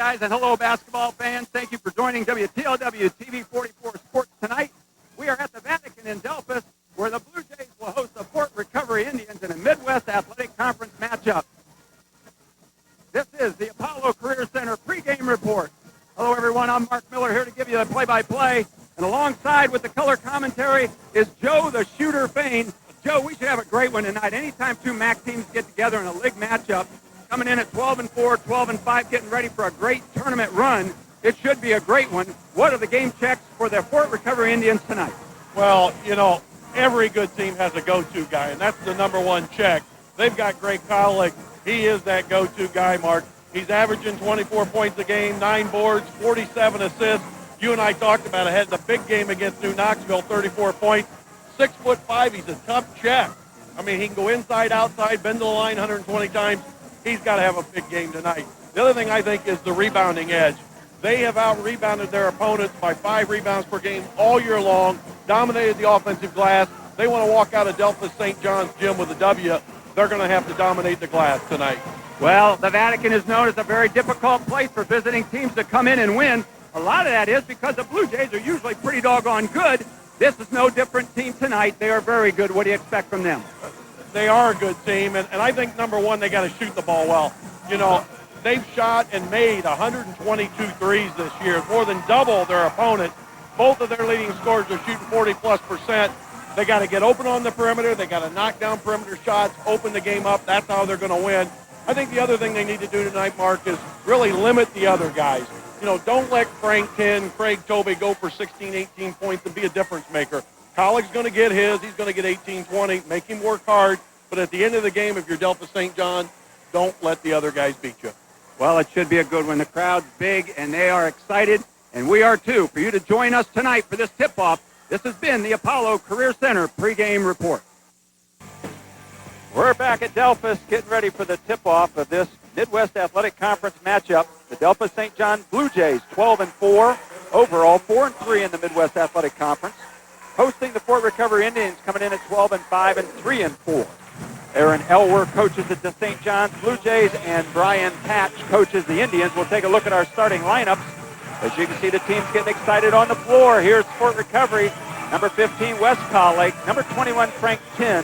guys, and hello, basketball fans. Thank you for joining WTLW TV 44 Sports tonight. We are at the Vatican in Delphos, where the Blue Jays will host the Fort Recovery Indians in a Midwest Athletic Conference matchup. This is the Apollo Career Center pregame report. Hello, everyone. I'm Mark Miller here to give you the play-by-play. And alongside with the color commentary is Joe the Shooter Fain. Joe, we should have a great one tonight. Anytime two MAC teams get together in a league matchup, coming in at 12-4, 12-5, getting ready for a great tournament run, it should be a great one. What are the game checks for the Fort Recovery Indians tonight? Well, you know, every good team has a go-to guy, and that's the number one check. They've got Greg Collick. He is that go-to guy, Mark. He's averaging 24 points a game, 9 boards, 47 assists. You and I talked about it. Had the big game against New Knoxville, 34 points. 6'5", he's a tough check. I mean, he can go inside, outside, bend to the line 120 times. He's got to have a big game tonight. The other thing I think is the rebounding edge. They have out-rebounded their opponents by 5 rebounds per game all year long, dominated the offensive glass. They want to walk out of Delphos St. John's gym with a W. They're going to have to dominate the glass tonight. Well, the Vatican is known as a very difficult place for visiting teams to come in and win. A lot of that is because the Blue Jays are usually pretty doggone good. This is no different team tonight. They are very good. What do you expect from them? They are a good team, and I think, number one, they got to shoot the ball well. You know, they've shot and made 122 threes this year, more than double their opponent. Both of their leading scorers are shooting 40+%. They got to get open on the perimeter. They got to knock down perimeter shots, open the game up. That's how they're going to win. I think the other thing they need to do tonight, Mark, is really limit the other guys. You know, don't let Frank Tin, Craig Tobey go for 16, 18 points and be a difference maker. Colleague's going to get his. He's going to get 18, 20. Make him work hard. But at the end of the game, if you're Delphos St. John, don't let the other guys beat you. Well, it should be a good one. The crowd's big, and they are excited, and we are too. For you to join us tonight for this tip-off, this has been the Apollo Career Center pregame report. We're back at Delphos, getting ready for the tip-off of this Midwest Athletic Conference matchup. The Delphos St. John Blue Jays, 12-4 overall, 4-3 in the Midwest Athletic Conference. Hosting the Fort Recovery Indians, coming in at 12-5 and 3-4. Aaron Elwer coaches at the St. John's Blue Jays, and Brian Patch coaches the Indians. We'll take a look at our starting lineups. As you can see, the team's getting excited on the floor. Here's Fort Recovery, number 15, Wes Colleague, number 21, Frank Tin.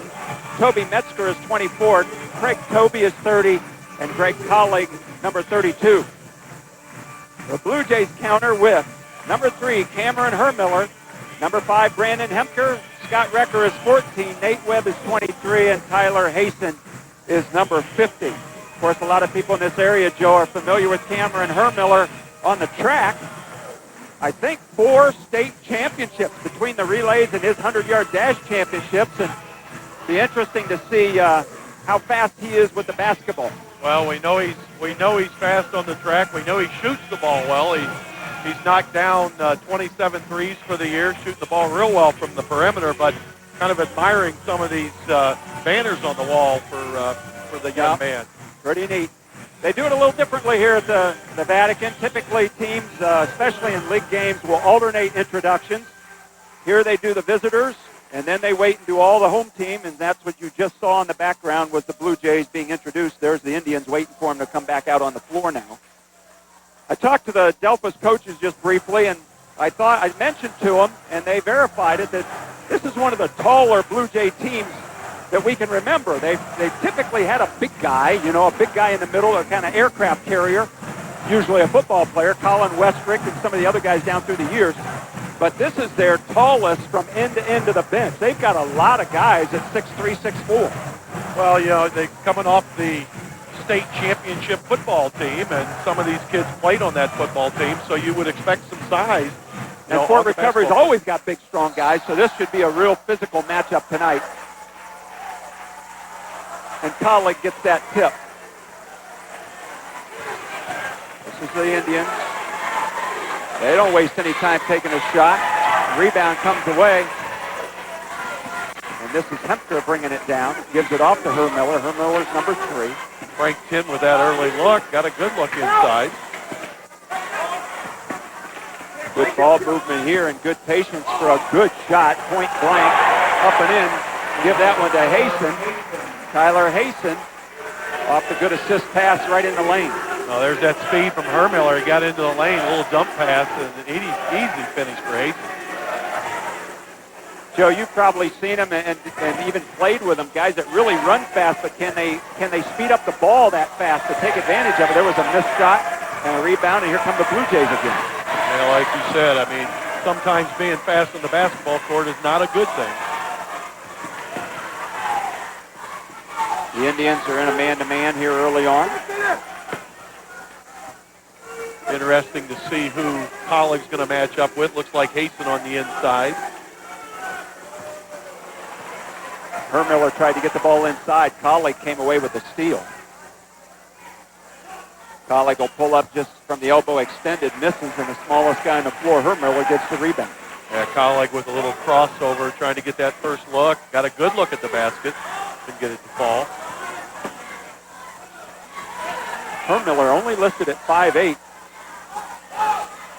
Toby Metzger is 24, Craig Tobey is 30, and Greg Colleague, number 32. The Blue Jays counter with number 3, Cameron Hermiller, number 5, Brandon Hemker, Scott Recker is 14, Nate Webb is 23, and Tyler Hasten is number 50. Of course, a lot of people in this area, Joe, are familiar with Cameron Hermiller on the track. I think 4 state championships between the relays and his 100-yard dash championships, and be interesting to see how fast he is with the basketball. Well, we know he's fast on the track. We know he shoots the ball well. He's knocked down 27 threes for the year, shooting the ball real well from the perimeter, but kind of admiring some of these banners on the wall for the young man. Pretty neat. They do it a little differently here at the Vatican. Typically, teams, especially in league games, will alternate introductions. Here they do the visitors, and then they wait and do all the home team, and that's what you just saw in the background was the Blue Jays being introduced. There's the Indians waiting for them to come back out on the floor now. I talked to the Delphos coaches just briefly, and I mentioned to them, and they verified it, that this is one of the taller Blue Jay teams that we can remember. They've typically had a big guy in the middle, a kind of aircraft carrier, usually a football player, Colin Westrick and some of the other guys down through the years. But this is their tallest from end to end of the bench. They've got a lot of guys at 6'3", 6'4". Well, you know, they're coming off the state championship football team, and some of these kids played on that football team, so you would expect some size. And Fort Recovery's always got big, strong guys, so this should be a real physical matchup tonight. And Colleague gets that tip. This is the Indians. They don't waste any time taking a shot. Rebound comes away. And this is Hemker bringing it down. Gives it off to Hermiller. Hermiller's number 3. Frank Tin with that early look. Got a good look inside. Good ball movement here and good patience for a good shot. Point blank. Up and in. Give that one to Hasten. Tyler Hasten off the good assist pass right in the lane. Well, there's that speed from Hermiller. He got into the lane, a little dump pass, and an easy finish for Hastings. Joe, you've probably seen him and even played with him, guys that really run fast, but can they speed up the ball that fast to take advantage of it? There was a missed shot and a rebound, and here come the Blue Jays again. Yeah, like you said, I mean, sometimes being fast on the basketball court is not a good thing. The Indians are in a man-to-man here early on. Interesting to see who Colleague's going to match up with. Looks like Haston on the inside. Hermiller tried to get the ball inside. Colleague came away with the steal. Colleague will pull up just from the elbow extended, misses, and the smallest guy on the floor, Hermiller, gets the rebound. Yeah, Colleague with a little crossover, trying to get that first look. Got a good look at the basket. Didn't get it to fall. Hermiller only listed at 5'8",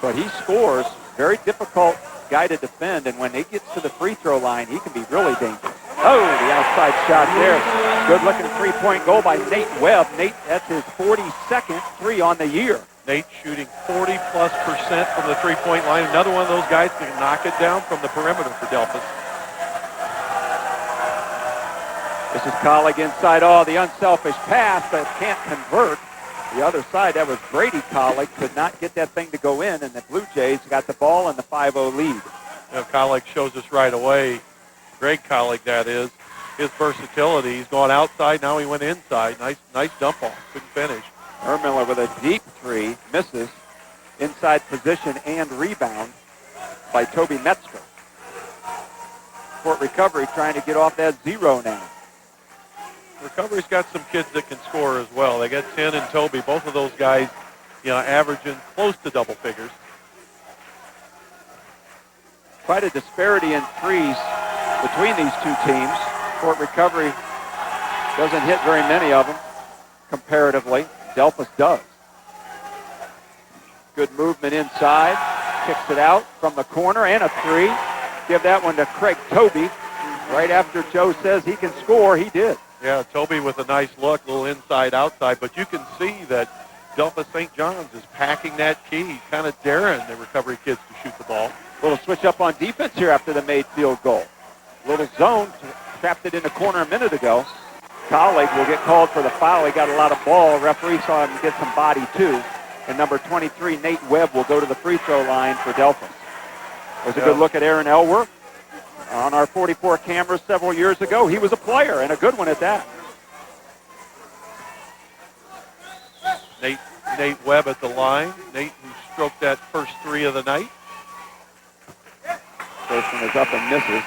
but he scores. Very difficult guy to defend, and when he gets to the free throw line, he can be really dangerous. Oh, the outside shot there. Good-looking three-point goal by Nate Webb. Nate, that's his 42nd three on the year. Nate shooting 40+% from the three-point line. Another one of those guys can knock it down from the perimeter for Delphos. This is Colleague inside. Oh, the unselfish pass, but can't convert. The other side, that was Brady Colleague, could not get that thing to go in, and the Blue Jays got the ball and the 5-0 lead. You know, Colleague shows us right away, Greg Colleague that is, his versatility. He's gone outside, now he went inside. Nice dump off, couldn't finish. Hermiller with a deep three, misses. Inside position and rebound by Toby Metzger. Fort Recovery trying to get off that zero now. Recovery's got some kids that can score as well. They got Tin and Toby, both of those guys, you know, averaging close to double figures. Quite a disparity in threes between these two teams. Fort Recovery doesn't hit very many of them comparatively. Delphos does. Good movement inside. Kicks it out from the corner and a three. Give that one to Craig Toby. Right after Joe says he can score, he did. Yeah, Toby with a nice look, a little inside-outside, but you can see that Delphos St. John's is packing that key, kind of daring the Recovery kids to shoot the ball. Little switch up on defense here after the made field goal. Little zone, trapped it in the corner a minute ago. Colleague will get called for the foul. He got a lot of ball. Referee saw him get some body too. And number 23, Nate Webb, will go to the free throw line for Delphos. There's a good look at Aaron Elworth. On our 44 cameras several years ago, he was a player, and a good one at that. Nate Webb at the line. Nate, who stroked that first three of the night. First one is up and misses.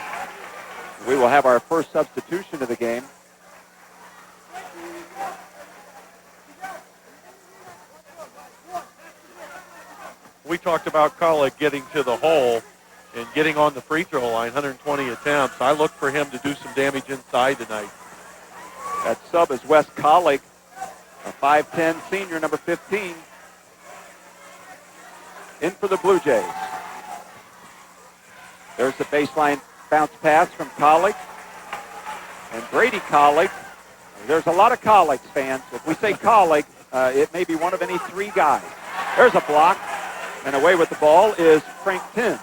We will have our first substitution of the game. We talked about Colleague getting to the hole and getting on the free throw line, 120 attempts. I look for him to do some damage inside tonight. That sub is Wes Colleague, a 5'10 senior, number 15. In for the Blue Jays. There's the baseline bounce pass from Colleague. And Brady Colleague. There's a lot of Colleague fans. If we say Colleague, it may be one of any three guys. There's a block. And away with the ball is Frank Tin.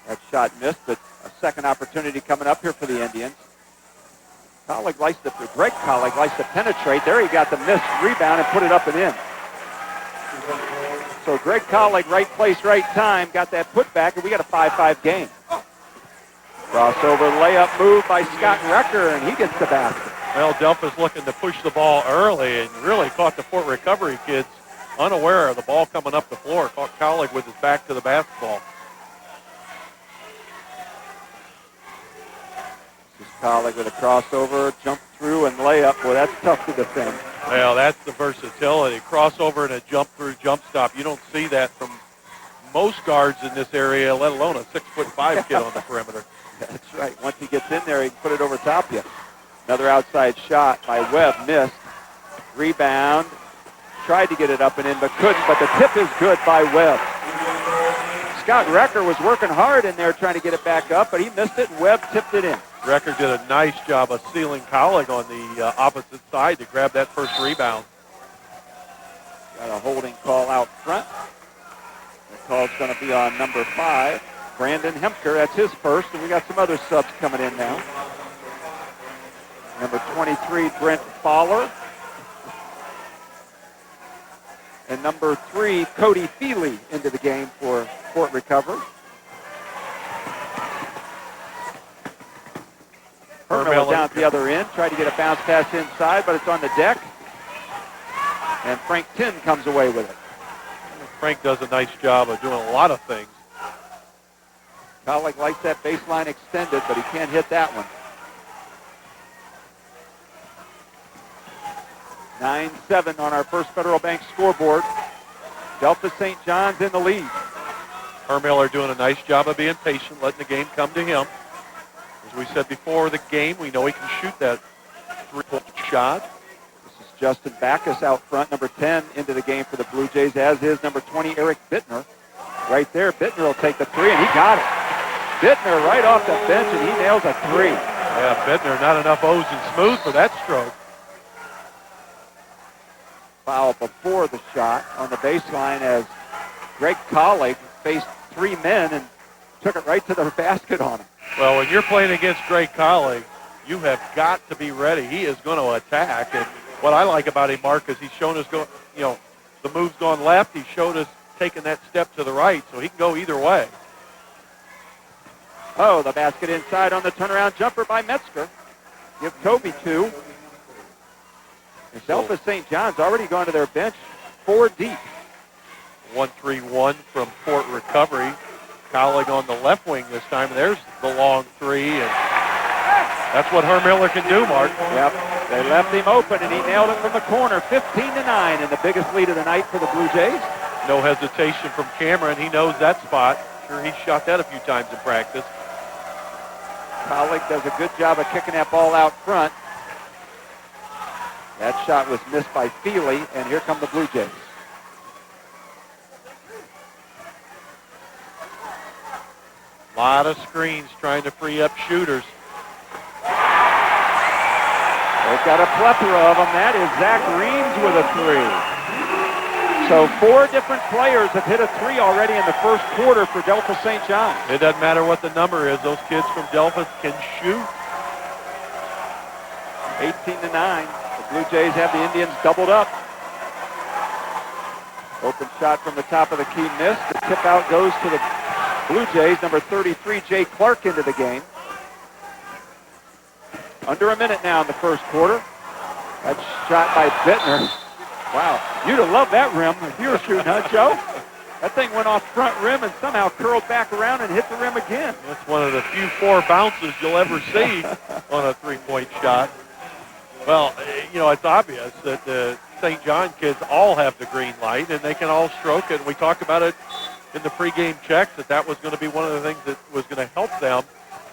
That shot missed, but a second opportunity coming up here for the Indians. Greg Colleague likes to penetrate. There he got the missed rebound and put it up and in. So Greg Colleague, right place, right time, got that putback, and we got a 5-5 game. Crossover layup move by Scott Recker, and he gets the basket. Well, Delphos looking to push the ball early and really caught the Fort Recovery kids unaware of the ball coming up the floor. Caught Colleague with his back to the basketball. This is Colleague with a crossover, jump through, and layup. Boy, that's tough to defend. Well, that's the versatility. Crossover and a jump through, jump stop. You don't see that from most guards in this area, let alone a 6'5" kid on the perimeter. That's right. Once he gets in there, he can put it over top of you. Another outside shot by Webb, missed. Rebound. Tried to get it up and in, but couldn't. But the tip is good by Webb. Scott Recker was working hard in there trying to get it back up, but he missed it, and Webb tipped it in. Recker did a nice job of sealing Colleague on the opposite side to grab that first rebound. Got a holding call out front. The call's going to be on number 5, Brandon Hemker. That's his first, and we got some other subs coming in now. Number 23, Brent Fowler. And number 3, Cody Feely into the game for Fort Recovery. Hermiller down at the other end, tried to get a bounce pass inside, but it's on the deck. And Frank Tinn comes away with it. Frank does a nice job of doing a lot of things. Colleague likes that baseline extended, but he can't hit that one. 9-7 on our First Federal Bank scoreboard. Delphos St. John's in the lead. Hermiller doing a nice job of being patient, letting the game come to him. As we said before the game, we know he can shoot that three-point shot. This is Justin Backus out front, number 10 into the game for the Blue Jays, as is number 20, Eric Bittner. Right there, Bittner will take the three, and he got it. Bittner right off the bench, and he nails a three. Yeah, Bittner, not enough O's and smooth for that stroke. Foul before the shot on the baseline as Greg Colleague faced 3 men and took it right to the basket on him. Well, when you're playing against Greg Colleague, you have got to be ready. He is going to attack. And what I like about him, Mark, is he's shown us the move's gone left. He showed us taking that step to the right, so he can go either way. Oh, the basket inside on the turnaround jumper by Metzger. Give Toby 2. And Delphos St. John's already gone to their bench 4 deep. 1-3-1 from Fort Recovery. Colleague on the left wing this time. There's the long three, and that's what Hermiller can do, Mark. Yep, they left him open, and he nailed it from the corner. 15-9, and the biggest lead of the night for the Blue Jays. No hesitation from Cameron. He knows that spot. Sure, he shot that a few times in practice. Colleague does a good job of kicking that ball out front. That shot was missed by Feely, and here come the Blue Jays. A lot of screens trying to free up shooters. They've got a plethora of them. That is Zach Reams with a 3. So 4 different players have hit a 3 already in the first quarter for Delphos St. John's. It doesn't matter what the number is. Those kids from Delphos can shoot. 18-9. The Blue Jays have the Indians doubled up. Open shot from the top of the key missed. The tip out goes to the Blue Jays. Number 33, Jay Clark, into the game. Under a minute now in the first quarter. That shot by Bittner. Wow, you'd have loved that rim if you were shooting, huh, Joe? That thing went off front rim and somehow curled back around and hit the rim again. That's one of the few 4 bounces you'll ever see on a three-point shot. Well, it's obvious that the St. John kids all have the green light, and they can all stroke it. And we talked about it in the pregame checks that was going to be one of the things that was going to help them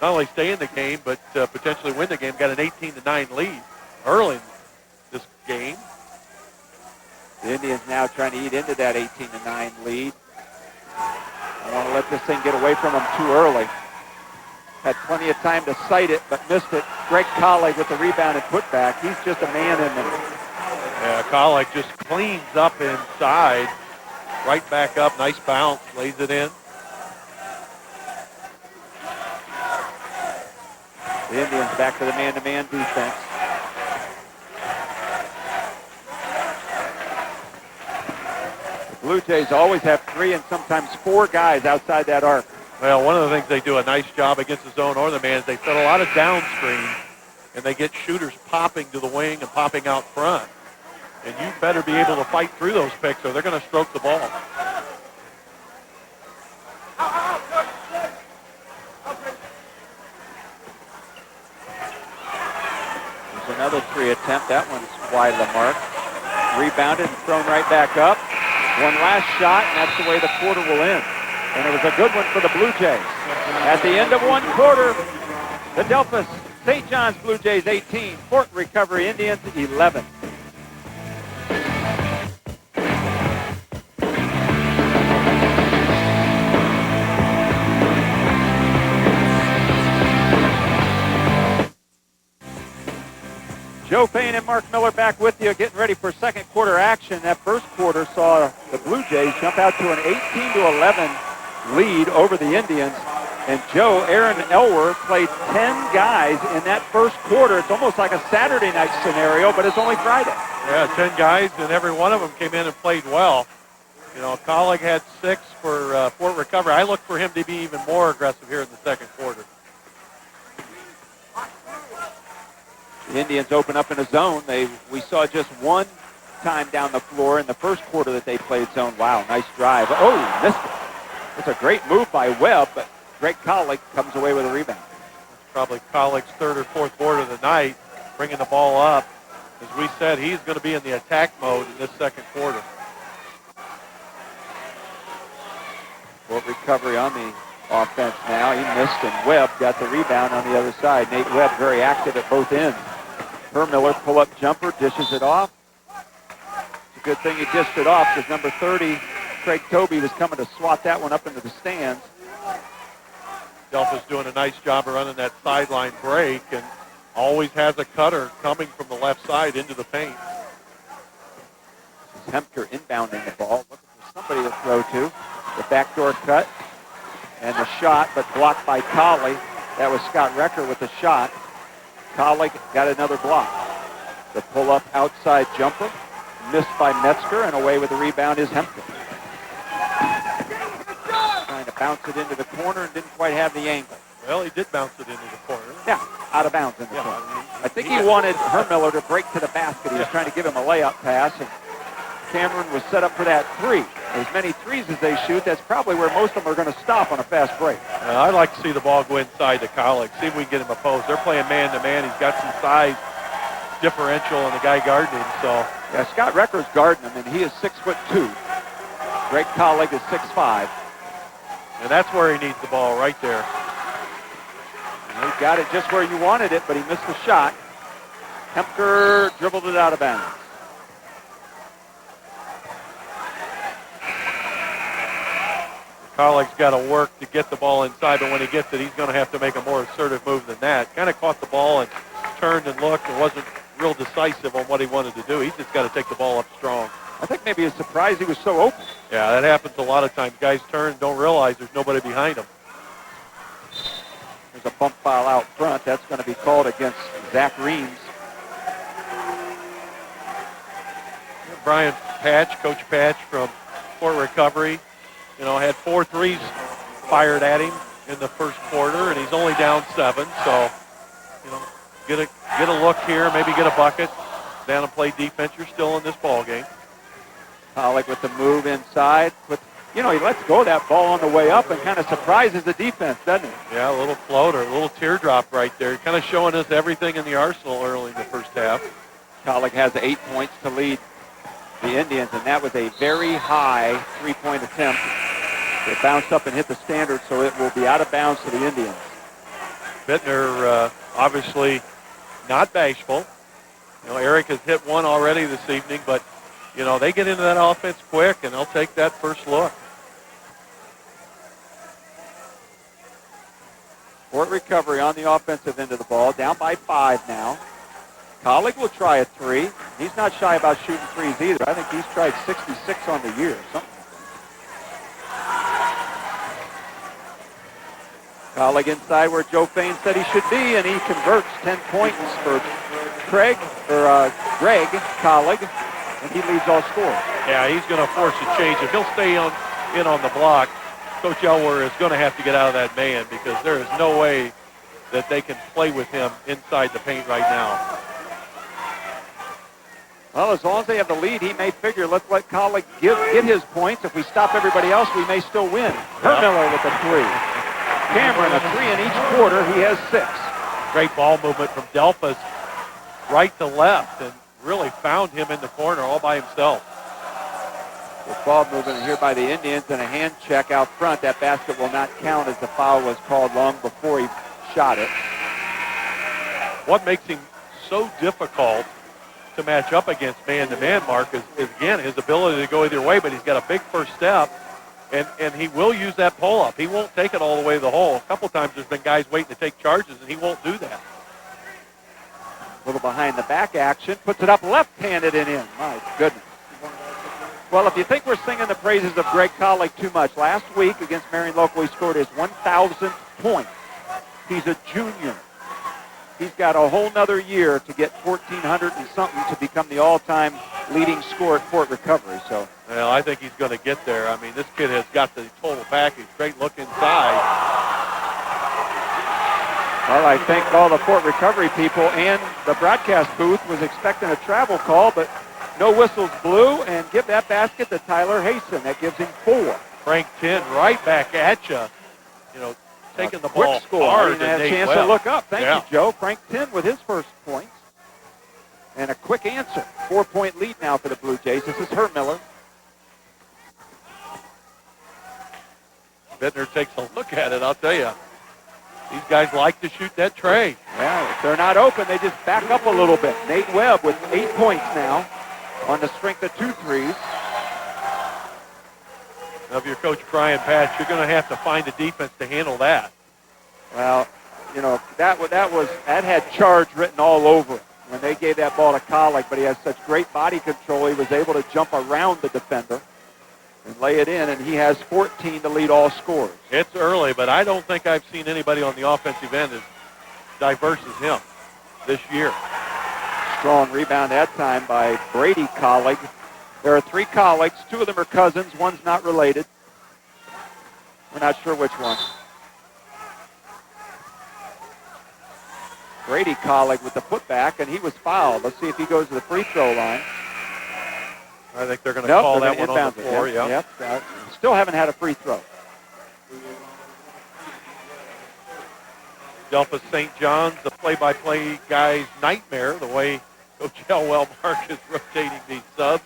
not only stay in the game, but potentially win the game. Got an 18-9 lead early in this game. The Indians now trying to eat into that 18-9 lead. I want to let this thing get away from them too early. Had plenty of time to sight it, but missed it. Greg Colleague with the rebound and putback. He's just a man in there. Yeah, Colleague just cleans up inside. Right back up. Nice bounce. Lays it in. The Indians back to the man-to-man defense. The Blue Jays always have 3 and sometimes 4 guys outside that arc. Well, one of the things they do a nice job against the zone or the man is they set a lot of down screens, and they get shooters popping to the wing and popping out front. And you better be able to fight through those picks or they're going to stroke the ball. There's another 3 attempt. That one's wide of the mark. Rebounded and thrown right back up. One last shot, and that's the way the quarter will end. And it was a good one for the Blue Jays. At the end of one quarter, the Delphos St. John's Blue Jays 18, Fort Recovery Indians 11. Joe Payne and Mark Miller back with you, getting ready for second quarter action. That first quarter saw the Blue Jays jump out to an 18-11 lead over the Indians. And Aaron Elwer played 10 guys in that first quarter. It's almost like a Saturday night scenario, but it's only Friday. Yeah, 10 guys, and every one of them came in and played well. You know, Colleague had 6 for Fort Recovery. I look for him to be even more aggressive here in the second quarter. The Indians open up in a zone. We saw just one time down the floor in the first quarter that they played zone. Wow, nice drive. Oh, missed it. It's a great move by Webb, but Greg Colleague comes away with a rebound. That's probably Colleague's third or fourth board of the night, bringing the ball up. As we said, he's going to be in the attack mode in this second quarter. Fort Recovery on the offense now. He missed, and Webb got the rebound on the other side. Nate Webb very active at both ends. Miller pull-up jumper, dishes it off. It's a good thing he dished it off because number 30, Craig Tobey, was coming to swat that one up into the stands. Delphos doing a nice job of running that sideline break and always has a cutter coming from the left side into the paint. This is Hemker inbounding the ball, looking for somebody to throw to. The backdoor cut and the shot, but blocked by Colley. That was Scott Recker with the shot. Colley got another block. The pull-up outside jumper, missed by Metzger, and away with the rebound is Hemker. Trying to bounce it into the corner and didn't quite have the angle. Well, he did bounce it into the corner. Yeah, out of bounds in the corner. I think he wanted Hermiller to break to the basket. He was trying to give him a layup pass, and Cameron was set up for that three. As many threes as they shoot, that's probably where most of them are going to stop on a fast break. I'd like to see the ball go inside to Colleague, see if we can get him a post. They're playing man-to-man. He's got some size differential in the guy guarding him. So yeah, Scott Recker's guarding him, and he is 6'2". Greg Colleague is 6'5". And that's where he needs the ball, right there. And he got it just where you wanted it, but he missed the shot. Hemker dribbled it out of bounds. Colleague's got to work to get the ball inside, but when he gets it, he's going to have to make a more assertive move than that. Kind of caught the ball and turned and looked and wasn't real decisive on what he wanted to do. He's just got to take the ball up strong. I think maybe he's surprised he was so open. Yeah, that happens a lot of times. Guys turn and don't realize there's nobody behind them. There's a bump foul out front. That's going to be called against Zach Reams. Brian Patch, Coach Patch from Fort Recovery, had 4 threes fired at him in the first quarter, and he's only down 7. So, get a look here, maybe get a bucket, down and play defense. You're still in this ball game. Colleague with the move inside. He lets go of that ball on the way up and kind of surprises the defense, doesn't he? Yeah, a little floater, a little teardrop right there. Kind of showing us everything in the arsenal early in the first half. Colleague has 8 points to lead the Indians, and that was a very high three-point attempt. It bounced up and hit the standard, so it will be out of bounds to the Indians. Bittner obviously not bashful. Eric has hit one already this evening, but, they get into that offense quick, and they'll take that first look. Fort Recovery on the offensive end of the ball, down by 5 now. Colleague will try a 3. He's not shy about shooting threes either. I think he's tried 66 on the year. Colleague inside where Joe Fain said he should be, and he converts 10 points for Greg Colleague, and he leads all scorers. Yeah, he's going to force a change. If he'll stay in on the block, Coach Elwer is going to have to get out of that man because there is no way that they can play with him inside the paint right now. Well, as long as they have the lead, he may figure, let's let Colleague get his points. If we stop everybody else, we may still win. Hermiller with a 3. Cameron, a 3 in each quarter. He has 6. Great ball movement from Delphos right to left and really found him in the corner all by himself. With ball movement here by the Indians and a hand check out front. That basket will not count as the foul was called long before he shot it. What makes him so difficult to match up against man-to-man, Mark, is again, his ability to go either way, but he's got a big first step, and he will use that pull-up. He won't take it all the way to the hole. A couple times there's been guys waiting to take charges, and he won't do that. Little behind the back action. Puts it up left-handed and in. My goodness. Well, if you think we're singing the praises of Greg Collick too much, last week against Marion Local, he scored his 1,000th point. He's a junior. He's got a whole nother year to get 1,400 and something to become the all-time leading scorer at Fort Recovery. So, well, I think he's going to get there. I mean, this kid has got the total package. Great look inside. Well, I think all the Fort Recovery people and the broadcast booth was expecting a travel call, but no whistles blew, and give that basket to Tyler Hasten. That gives him 4. Frank 10 right back at you. You know, taking the ball score. hard. I didn't have a chance to look up. Thank you, Joe. Frank 10 with his first points. And a quick answer. 4-point lead now for the Blue Jays. This is Hermiller. Bittner takes a look at it, I'll tell you. These guys like to shoot that tray. Yeah, if they're not open, they just back up a little bit. Nate Webb with 8 points now on the strength of 2 threes. Now, if you're Coach Brian Patch, you're going to have to find a defense to handle that. Well, you know, that had charge written all over it when they gave that ball to Collick, but he has such great body control, he was able to jump around the defender and lay it in, and he has 14 to lead all scorers. It's early, but I don't think I've seen anybody on the offensive end as diverse as him this year. Strong rebound that time by Brady Collick. There are 3 Collicks. 2 of them are cousins. One's not related. We're not sure which one. Brady Collick with the putback, and he was fouled. Let's see if he goes to the free throw line. I think they're going to call that one on the floor. Yep. Still haven't had a free throw. Delphos St. John's, the play-by-play guy's nightmare, the way Coach Elwell Mark is rotating these subs.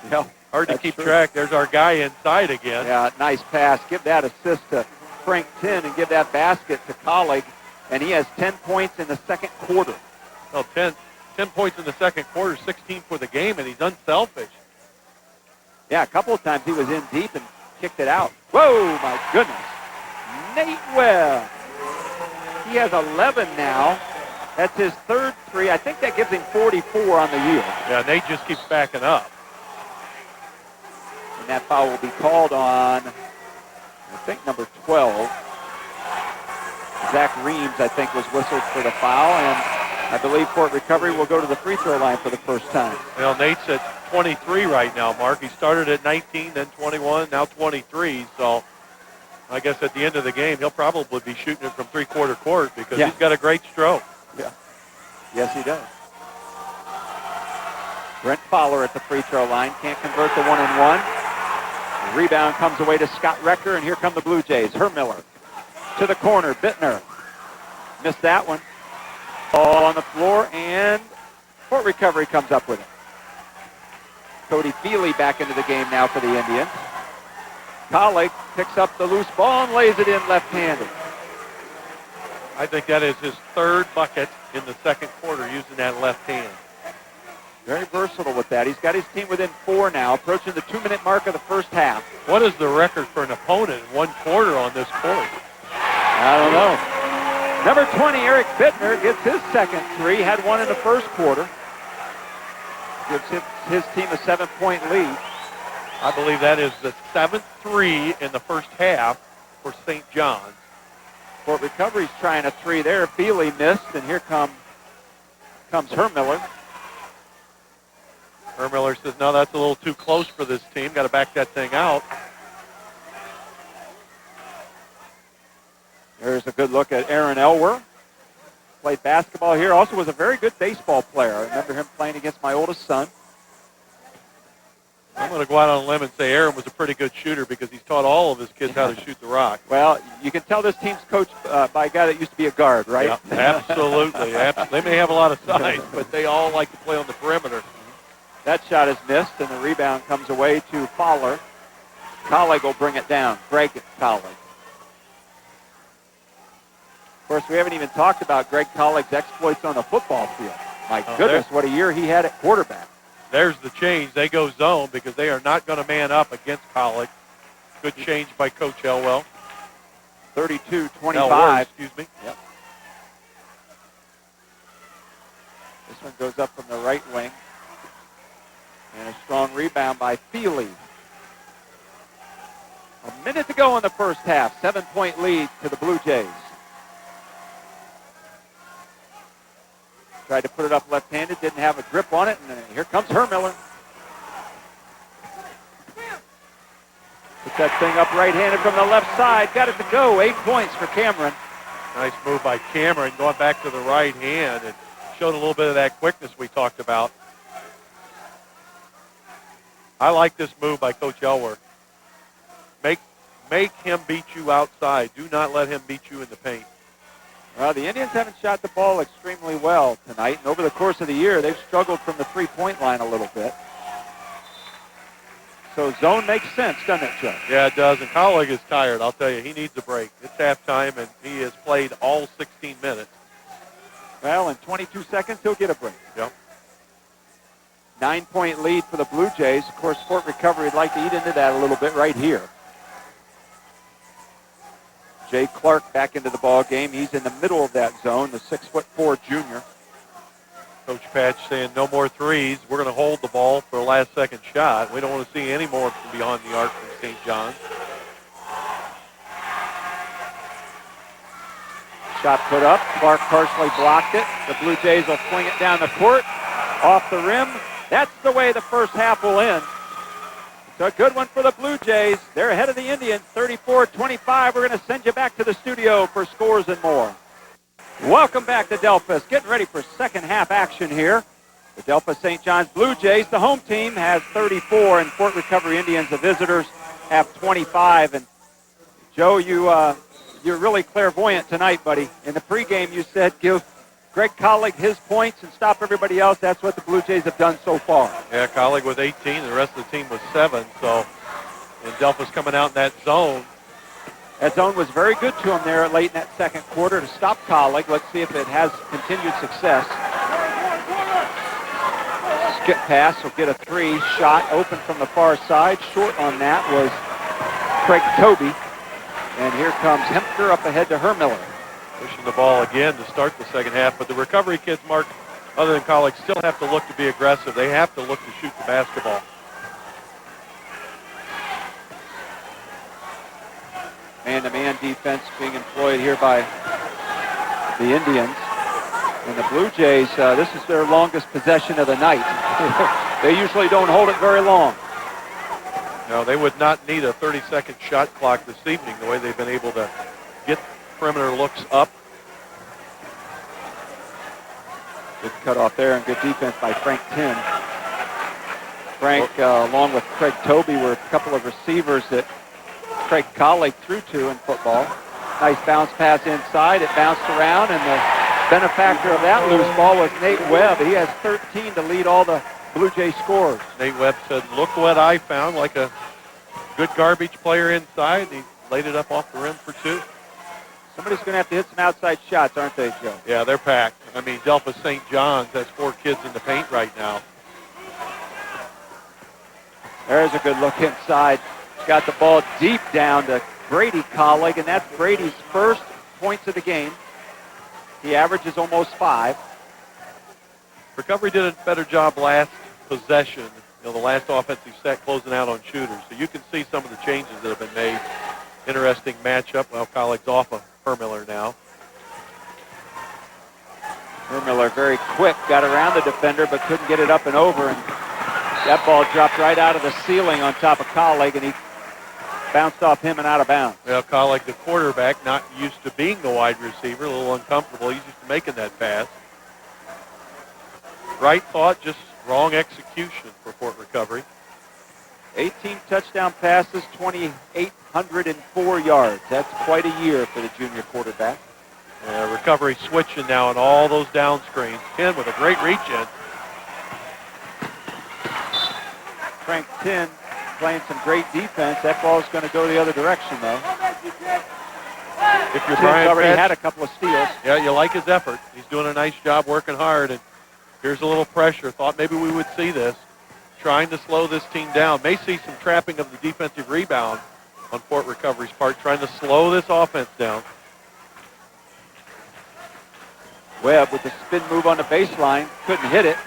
Yeah, hard to keep track. There's our guy inside again. Yeah, nice pass. Give that assist to Frank 10 and give that basket to Collick. And he has 10 points in the second quarter. Well, 10 points in the second quarter, 16 for the game, and he's unselfish. Yeah, a couple of times he was in deep and kicked it out. Whoa, my goodness. Nate Webb. He has 11 now. That's his third 3. I think that gives him 44 on the year. Yeah, Nate just keeps backing up. And that foul will be called on, I think, number 12. Zach Reams, I think, was whistled for the foul, and I believe Fort Recovery will go to the free throw line for the first time. Well, Nate's at 23 right now, Mark. He started at 19, then 21, now 23. So I guess at the end of the game, he'll probably be shooting it from three-quarter court because he's got a great stroke. Yeah. Yes, he does. Brent Fowler at the free throw line. Can't convert the 1-and-1. The rebound comes away to Scott Recker, and here come the Blue Jays. Hermiller to the corner. Bittner missed that one. Ball on the floor, and Fort Recovery comes up with it. Cody Feely back into the game now for the Indians. Collick picks up the loose ball and lays it in left-handed. I think that is his third bucket in the second quarter using that left hand. Very versatile with that. He's got his team within 4 now, approaching the 2-minute mark of the first half. What is the record for an opponent in 1 quarter on this court? I don't know. Number 20, Eric Bittner, gets his second 3. Had 1 in the first quarter. Gives his team a 7-point lead. I believe that is the 7th 3 in the first half for St. John's. Fort Recovery's trying a 3 there. Feely missed, and here comes Hermiller. Hermiller says, no, that's a little too close for this team. Got to back that thing out. There's a good look at Aaron Elwer. Played basketball here. Also was a very good baseball player. I remember him playing against my oldest son. I'm going to go out on a limb and say Aaron was a pretty good shooter because he's taught all of his kids how to shoot the rock. Well, you can tell this team's coached by a guy that used to be a guard, right? Yeah, absolutely. They may have a lot of size, but they all like to play on the perimeter. That shot is missed, and the rebound comes away to Fowler. Collick will bring it down. Greg Collick. Of course, we haven't even talked about Greg Collick's exploits on the football field. My goodness, what a year he had at quarterback. There's the change. They go zone because they are not going to man up against Collick. Good change by Coach Elwell. 32-25. Elwell, excuse me. Yep. This one goes up from the right wing. And a strong rebound by Feely. A minute to go in the first half. 7-point lead to the Blue Jays. Tried to put it up left-handed, didn't have a grip on it, and then here comes Hermiller. Put that thing up right-handed from the left side. Got it to go. 8 points for Cameron. Nice move by Cameron, going back to the right hand and showed a little bit of that quickness we talked about. I like this move by Coach Elwer. Make him beat you outside. Do not let him beat you in the paint. Well, the Indians haven't shot the ball extremely well tonight, and over the course of the year, they've struggled from the three-point line a little bit. So zone makes sense, doesn't it, Joe? Yeah, it does, and Colleague is tired. I'll tell you, he needs a break. It's halftime, and he has played all 16 minutes. Well, in 22 seconds, he'll get a break. Yep. 9-point lead for the Blue Jays. Of course, Fort Recovery would like to eat into that a little bit right here. Jay Clark back into the ball game. He's in the middle of that zone, the 6'4" junior. Coach Patch saying no more threes. We're going to hold the ball for a last-second shot. We don't want to see any more from beyond the arc from St. John's. Shot put up. Clark partially blocked it. The Blue Jays will fling it down the court, off the rim. That's the way the first half will end. It's a good one for the Blue Jays. They're ahead of the Indians, 34-25. We're going to send you back to the studio for scores and more. Welcome back to Delphos. Getting ready for second half action here. The Delphos St. John's Blue Jays, the home team, has 34, and Fort Recovery Indians, the visitors, have 25. And Joe, you're really clairvoyant tonight, buddy. In the pregame, you said give Greg Colleague his points and stop everybody else. That's what the Blue Jays have done so far. Yeah, Colleague with 18. The rest of the team was 7. So, and Delphos coming out in that zone. That zone was very good to him there late in that second quarter to stop Colleague. Let's see if it has continued success. Skip pass will get a 3. Shot open from the far side. Short on that was Craig Toby. And here comes Hempker up ahead to Hermiller. Pushing the ball again to start the second half. But the recovery kids, Mark, other than Colleague, still have to look to be aggressive. They have to look to shoot the basketball. Man-to-man defense being employed here by the Indians. And the Blue Jays, this is their longest possession of the night. They usually don't hold it very long. No, they would not need a 30-second shot clock this evening, the way they've been able to get perimeter looks up. Good cut off there and good defense by Frank Tin. Frank, along with Craig Toby, were a couple of receivers that Craig Colleague threw to in football. Nice bounce pass inside. It bounced around, and the benefactor of that loose ball was Nate Webb. He has 13 to lead all the Blue Jay scores. Nate Webb said, look what I found, like a good garbage player inside. He laid it up off the rim for 2. Somebody's going to have to hit some outside shots, aren't they, Joe? Yeah, they're packed. I mean, Delphos St. John's has 4 kids in the paint right now. There's a good look inside. Got the ball deep down to Brady Colleague, and that's Brady's first points of the game. He averages almost 5. Recovery did a better job last possession, the last offensive set, closing out on shooters. So you can see some of the changes that have been made. Interesting matchup. Well, Colleague's off of Hermiller now. Hermiller very quick, got around the defender, but couldn't get it up and over. And that ball dropped right out of the ceiling on top of Colleague, and he bounced off him and out of bounds. Well, Colleague, the quarterback, not used to being the wide receiver, a little uncomfortable. He's used to making that pass. Right thought, just wrong execution for Fort Recovery. 18 touchdown passes, 2,804 yards. That's quite a year for the junior quarterback. Recovery switching now on all those down screens. Tin with a great reach in. Frank Tin playing some great defense. That ball's going to go the other direction, though. If you're Tin's Brian already Patch, had a couple of steals. yeah, you like his effort. He's doing a nice job working hard. And here's a little pressure. Thought maybe we would see this. Trying to slow this team down. May see some trapping of the defensive rebound on Fort Recovery's part, trying to slow this offense down. Webb with the spin move on the baseline. Couldn't hit it.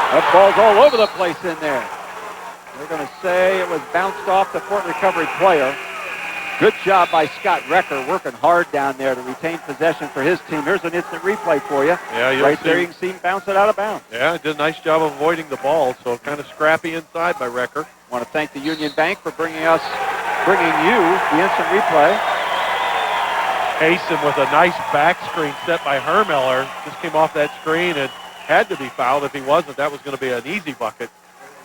That ball's all over the place in there. They're going to say it was bounced off the Fort Recovery player. Good job by Scott Recker, working hard down there to retain possession for his team. Here's an instant replay for you. Yeah, right there, you can see him bounce it out of bounds. Yeah, did a nice job of avoiding the ball, so kind of scrappy inside by Recker. I want to thank the Union Bank for bringing you the instant replay. Haysom with a nice back screen set by Hermiller. Just came off that screen and had to be fouled. If he wasn't, that was going to be an easy bucket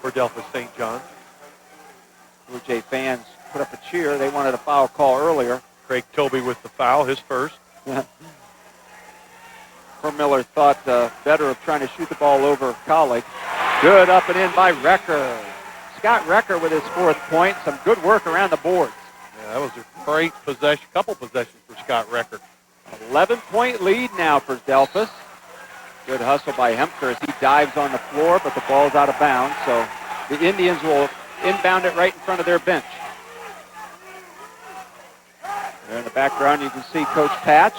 for Delphos St. John's. Blue Jay fans put up a cheer. They wanted a foul call earlier. Craig Toby with the foul, his first. Hermiller thought better of trying to shoot the ball over Colleague. Good up and in by Recker. Scott Recker with his 4th point. Some good work around the boards. Yeah, that was a great possession, couple possessions for Scott Recker. 11-point lead now for Delphos. Good hustle by Hemker as he dives on the floor, but the ball's out of bounds, so the Indians will inbound it right in front of their bench. There in the background, you can see Coach Patch.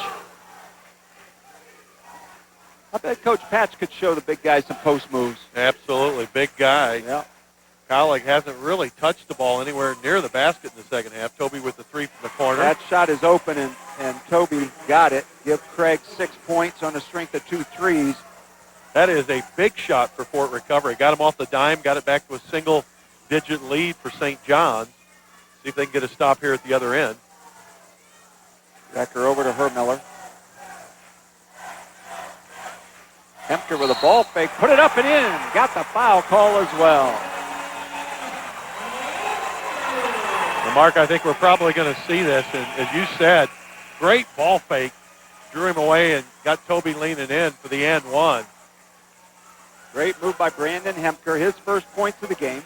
I bet Coach Patch could show the big guys some post moves. Absolutely, big guy. Yeah. Colleague hasn't really touched the ball anywhere near the basket in the second half. Toby with the 3 from the corner. That shot is open, and Toby got it. Give Craig 6 points on the strength of 2 threes. That is a big shot for Fort Recovery. Got him off the dime, got it back to a single-digit lead for St. John's. See if they can get a stop here at the other end. Recker over to Hermiller. Hemker with a ball fake. Put it up and in. Got the foul call as well. Well, Mark, I think we're probably going to see this. And as you said, great ball fake. Drew him away and got Toby leaning in for the and one. Great move by Brandon Hemker. His first points of the game.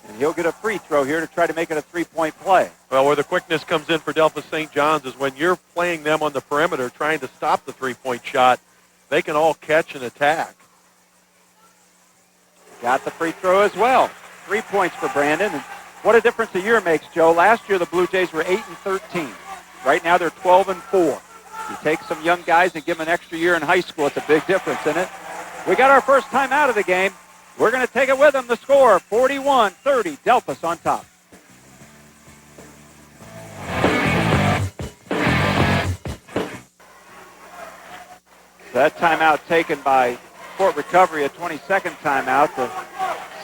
And he'll get a free throw here to try to make it a 3-point play. Well, where the quickness comes in for Delphos St. John's is when you're playing them on the perimeter trying to stop the 3-point shot, they can all catch and attack. Got the free throw as well. 3 points for Brandon. And what a difference a year makes, Joe. Last year the Blue Jays were 8-13. Right now they're 12-4. You take some young guys and give them an extra year in high school, it's a big difference, isn't it? We got our first time out of the game. We're going to take it with them. The score, 41-30, Delphos on top. That timeout taken by Fort Recovery, a 22nd timeout to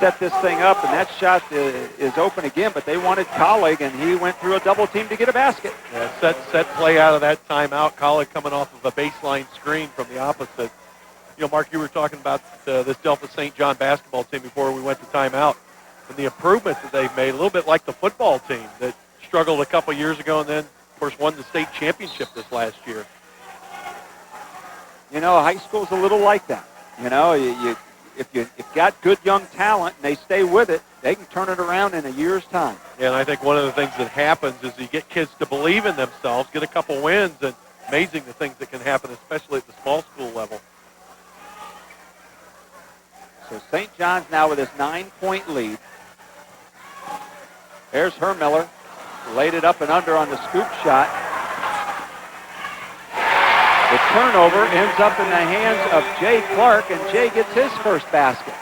set this thing up, and that shot is open again, but they wanted Colleague, and he went through a double team to get a basket. Yeah, set play out of that timeout. Colleague coming off of a baseline screen from the opposite. You know, Mark, you were talking about this Delphos St. John basketball team before we went to timeout, and the improvements that they've made, a little bit like the football team that struggled a couple years ago and then, of course, won the state championship this last year. You know, high school's a little like that. You know, if you've got good young talent and they stay with it, they can turn it around in a year's time. Yeah, and I think one of the things that happens is you get kids to believe in themselves, get a couple wins, and amazing the things that can happen, especially at the small school level. So St. John's now with his 9-point lead. There's Hermiller. Laid it up and under on the scoop shot. The turnover ends up in the hands of Jay Clark, and Jay gets his first basket.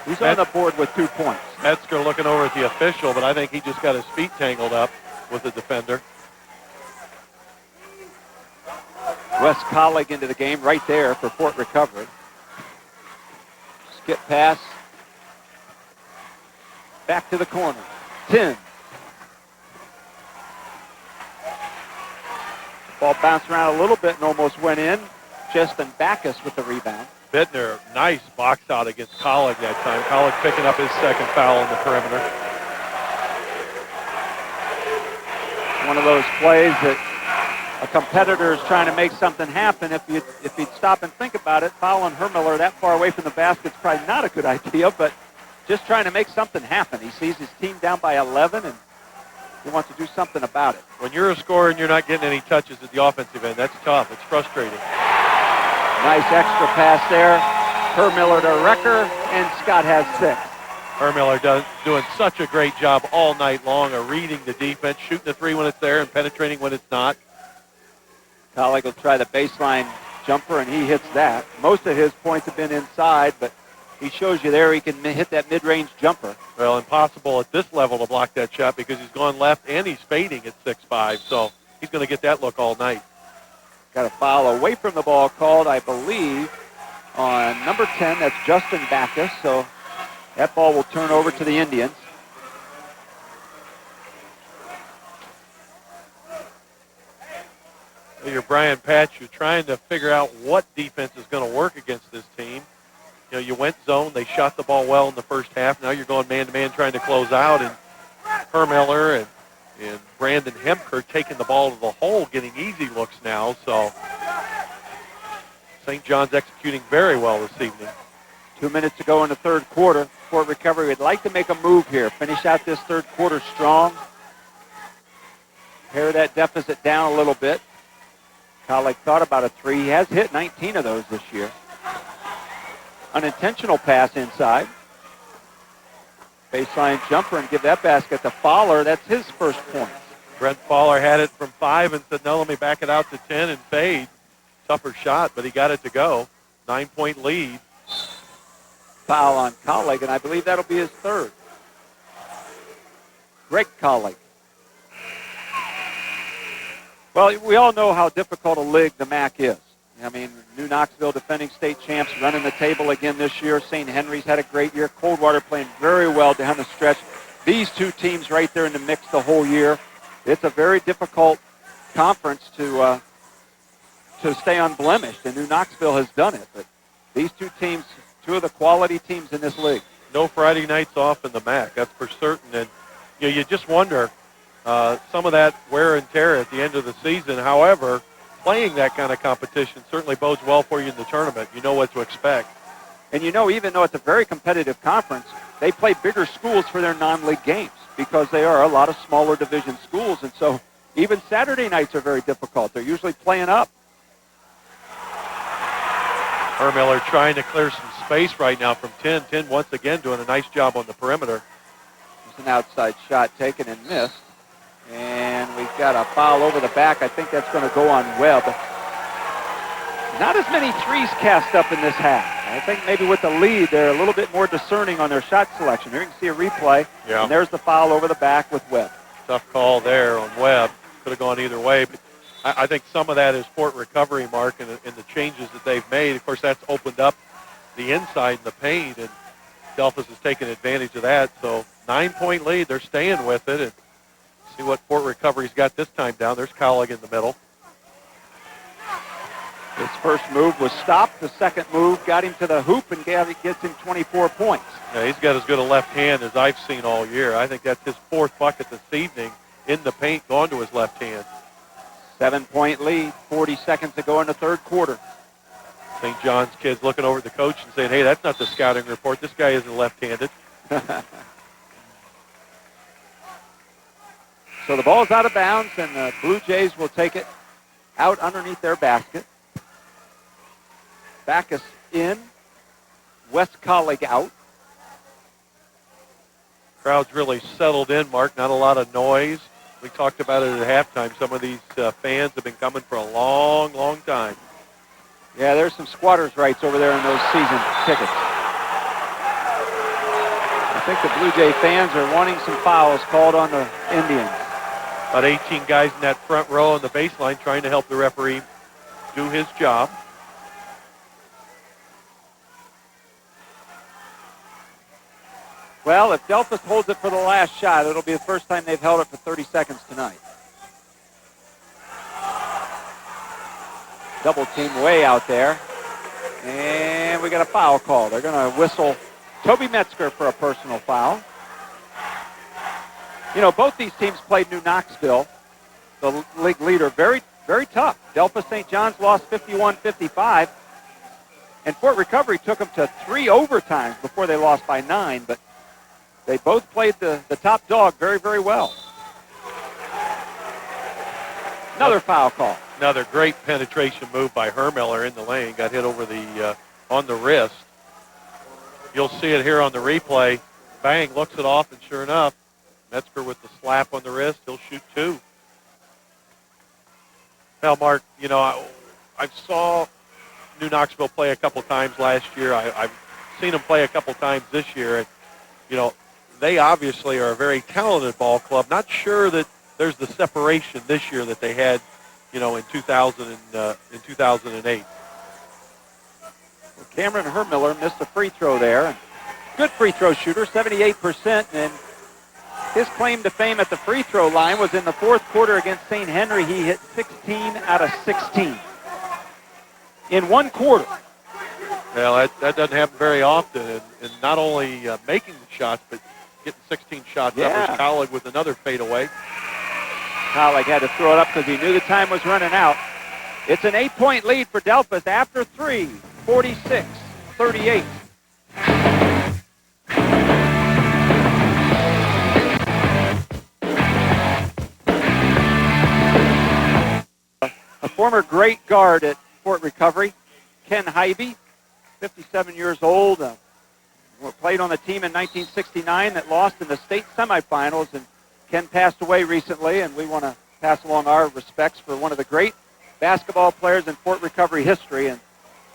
He's on the board with 2 points. Metzger looking over at the official, but I think he just got his feet tangled up with the defender. Wes Colleague into the game right there for Fort Recovery. Skip pass. Back to the corner. 10. Ball bounced around a little bit and almost went in. Justin Backus with the rebound. Bittner, nice box out against Colleague that time. Colleague picking up his second foul on the perimeter. One of those plays that a competitor is trying to make something happen. If you'd stop and think about it, fouling Hermiller that far away from the basket is probably not a good idea, but just trying to make something happen. He sees his team down by 11, and he wants to do something about it. When you're a scorer and you're not getting any touches at the offensive end, that's tough. It's frustrating. Nice extra pass there. Hermiller to Recker, and Scott has 6. Hermiller doing such a great job all night long of reading the defense, shooting the three when it's there and penetrating when it's not. Colleague will try the baseline jumper, and he hits that. Most of his points have been inside, but he shows you there he can hit that mid-range jumper. Well, impossible at this level to block that shot because he's gone left and he's fading at 6'5", so he's going to get that look all night. Got a foul away from the ball called, I believe, on number 10. That's Justin Backus, so that ball will turn over to the Indians. You're Brian Patch. You're trying to figure out what defense is going to work against this team. You know, you went zone. They shot the ball well in the first half. Now you're going man-to-man trying to close out. And Hermiller and Brandon Hemker taking the ball to the hole, getting easy looks now. So St. John's executing very well this evening. 2 minutes to go in the third quarter. Fort Recovery would like to make a move here. Finish out this third quarter strong. Pare that deficit down a little bit. Colleague thought about a three. He has hit 19 of those this year. Unintentional pass inside. Baseline jumper and give that basket to Fowler. That's his first point. Brent Fowler had it from 5 and said, no, let me back it out to 10 and fade. Tougher shot, but he got it to go. 9-point lead. Foul on Colleague, and I believe that'll be his third. Greg Colleague. Well, we all know how difficult a league the MAC is. I mean, New Knoxville defending state champs running the table again this year. St. Henry's had a great year. Coldwater playing very well down the stretch. These two teams right there in the mix the whole year. It's a very difficult conference to stay unblemished, and New Knoxville has done it. But these two teams, two of the quality teams in this league. No Friday nights off in the MAC, that's for certain. And you just wonder some of that wear and tear at the end of the season. However, playing that kind of competition certainly bodes well for you in the tournament. You know what to expect. And you know, even though it's a very competitive conference, they play bigger schools for their non-league games because they are a lot of smaller division schools. And so even Saturday nights are very difficult. They're usually playing up. Hermiller trying to clear some space right now from 10. 10 once again doing a nice job on the perimeter. There's an outside shot taken and missed. And we've got a foul over the back. I think that's going to go on Webb. Not as many threes cast up in this half. I think maybe with the lead, they're a little bit more discerning on their shot selection. Here you can see a replay. Yeah. And there's the foul over the back with Webb. Tough call there on Webb. Could have gone either way. But I think some of that is Fort Recovery, Mark, and the changes that they've made. Of course, that's opened up the inside and the paint, and Delphos has taken advantage of that. So 9-point lead. They're staying with it. And see what Fort Recovery's got this time down. There's Colleague in the middle. His first move was stopped. The second move got him to the hoop and gets him 24 points. Yeah, he's got as good a left hand as I've seen all year. I think that's his fourth bucket this evening in the paint, gone to his left hand. 7-point lead, 40 seconds to go in the third quarter. St. John's kids looking over at the coach and saying, hey, that's not the scouting report. This guy isn't left-handed. So the ball's out of bounds, and the Blue Jays will take it out underneath their basket. Backus in, West Colleague out. Crowd's really settled in, Mark. Not a lot of noise. We talked about it at halftime. Some of these fans have been coming for a long, long time. Yeah, there's some squatters' rights over there in those season tickets. I think the Blue Jay fans are wanting some fouls called on the Indians. About 18 guys in that front row on the baseline trying to help the referee do his job. Well, if Delphos holds it for the last shot, it'll be the first time they've held it for 30 seconds tonight. Double team way out there. And we got a foul call. They're going to whistle Toby Metzger for a personal foul. You know, both these teams played New Knoxville, the league leader, very, very tough. Delphos St. John's lost 51-55. And Fort Recovery took them to 3 overtimes before they lost by 9. But they both played the top dog very, very well. Another foul call. Another great penetration move by Hermiller in the lane. Got hit over the on the wrist. You'll see it here on the replay. Bang, looks it off, and sure enough, Metzger with the slap on the wrist. He'll shoot 2. Well, Mark, I saw New Knoxville play a couple times last year. I've seen them play a couple times this year. And, they obviously are a very talented ball club. Not sure that there's the separation this year that they had, in 2008. Well, Cameron Hermiller missed a free throw there. Good free throw shooter, 78%. And his claim to fame at the free throw line was in the fourth quarter against St. Henry. He hit 16 out of 16 in one quarter. Well, that doesn't happen very often. And not only making the shots, but getting 16 shots. Yeah. That was Collig with another fadeaway. Collig had to throw it up because he knew the time was running out. It's an 8-point lead for Delphos after 3, 46-38. A former great guard at Fort Recovery, Ken Hybe, 57 years old, played on the team in 1969 that lost in the state semifinals, and Ken passed away recently, and we want to pass along our respects for one of the great basketball players in Fort Recovery history. And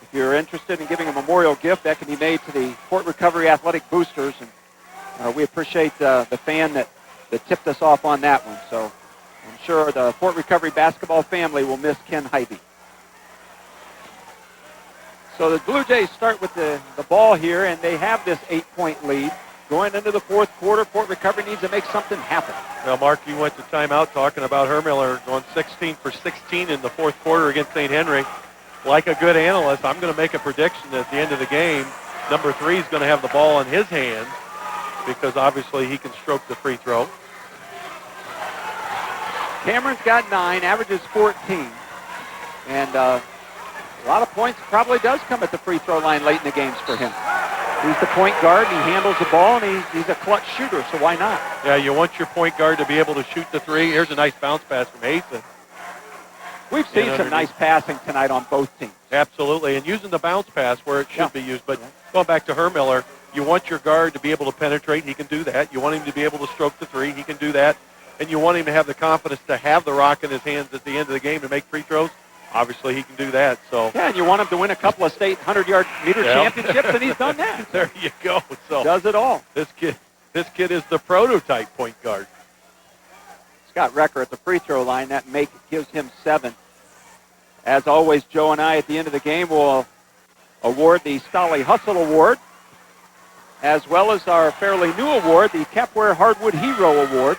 if you're interested in giving a memorial gift, that can be made to the Fort Recovery Athletic Boosters, and we appreciate the fan that tipped us off on that one. So I'm sure the Fort Recovery basketball family will miss Ken Hybe. So the Blue Jays start with the ball here, and they have this 8-point lead. Going into the fourth quarter, Fort Recovery needs to make something happen. Now, Mark, you went to timeout talking about Hermiller going 16 for 16 in the fourth quarter against St. Henry. Like a good analyst, I'm going to make a prediction that at the end of the game, number 3 is going to have the ball in his hands because obviously he can stroke the free throw. Cameron's got 9, averages 14. And a lot of points probably does come at the free throw line late in the games for him. He's the point guard, and he handles the ball, and he's a clutch shooter, so why not? Yeah, you want your point guard to be able to shoot the 3. Here's a nice bounce pass from Hazen. We've seen some nice passing tonight on both teams. Absolutely, and using the bounce pass where it should be used. But going back to Hermiller, you want your guard to be able to penetrate. He can do that. You want him to be able to stroke the 3. He can do that. And you want him to have the confidence to have the rock in his hands at the end of the game to make free throws. Obviously, he can do that. So yeah, and you want him to win a couple of state 100-yard meter championships, and he's done that. There you go. So does it all. This kid is the prototype point guard. Scott Recker at the free throw line. That make gives him 7. As always, Joe and I at the end of the game will award the Stolly Hustle Award, as well as our fairly new award, the Capware Hardwood Hero Award.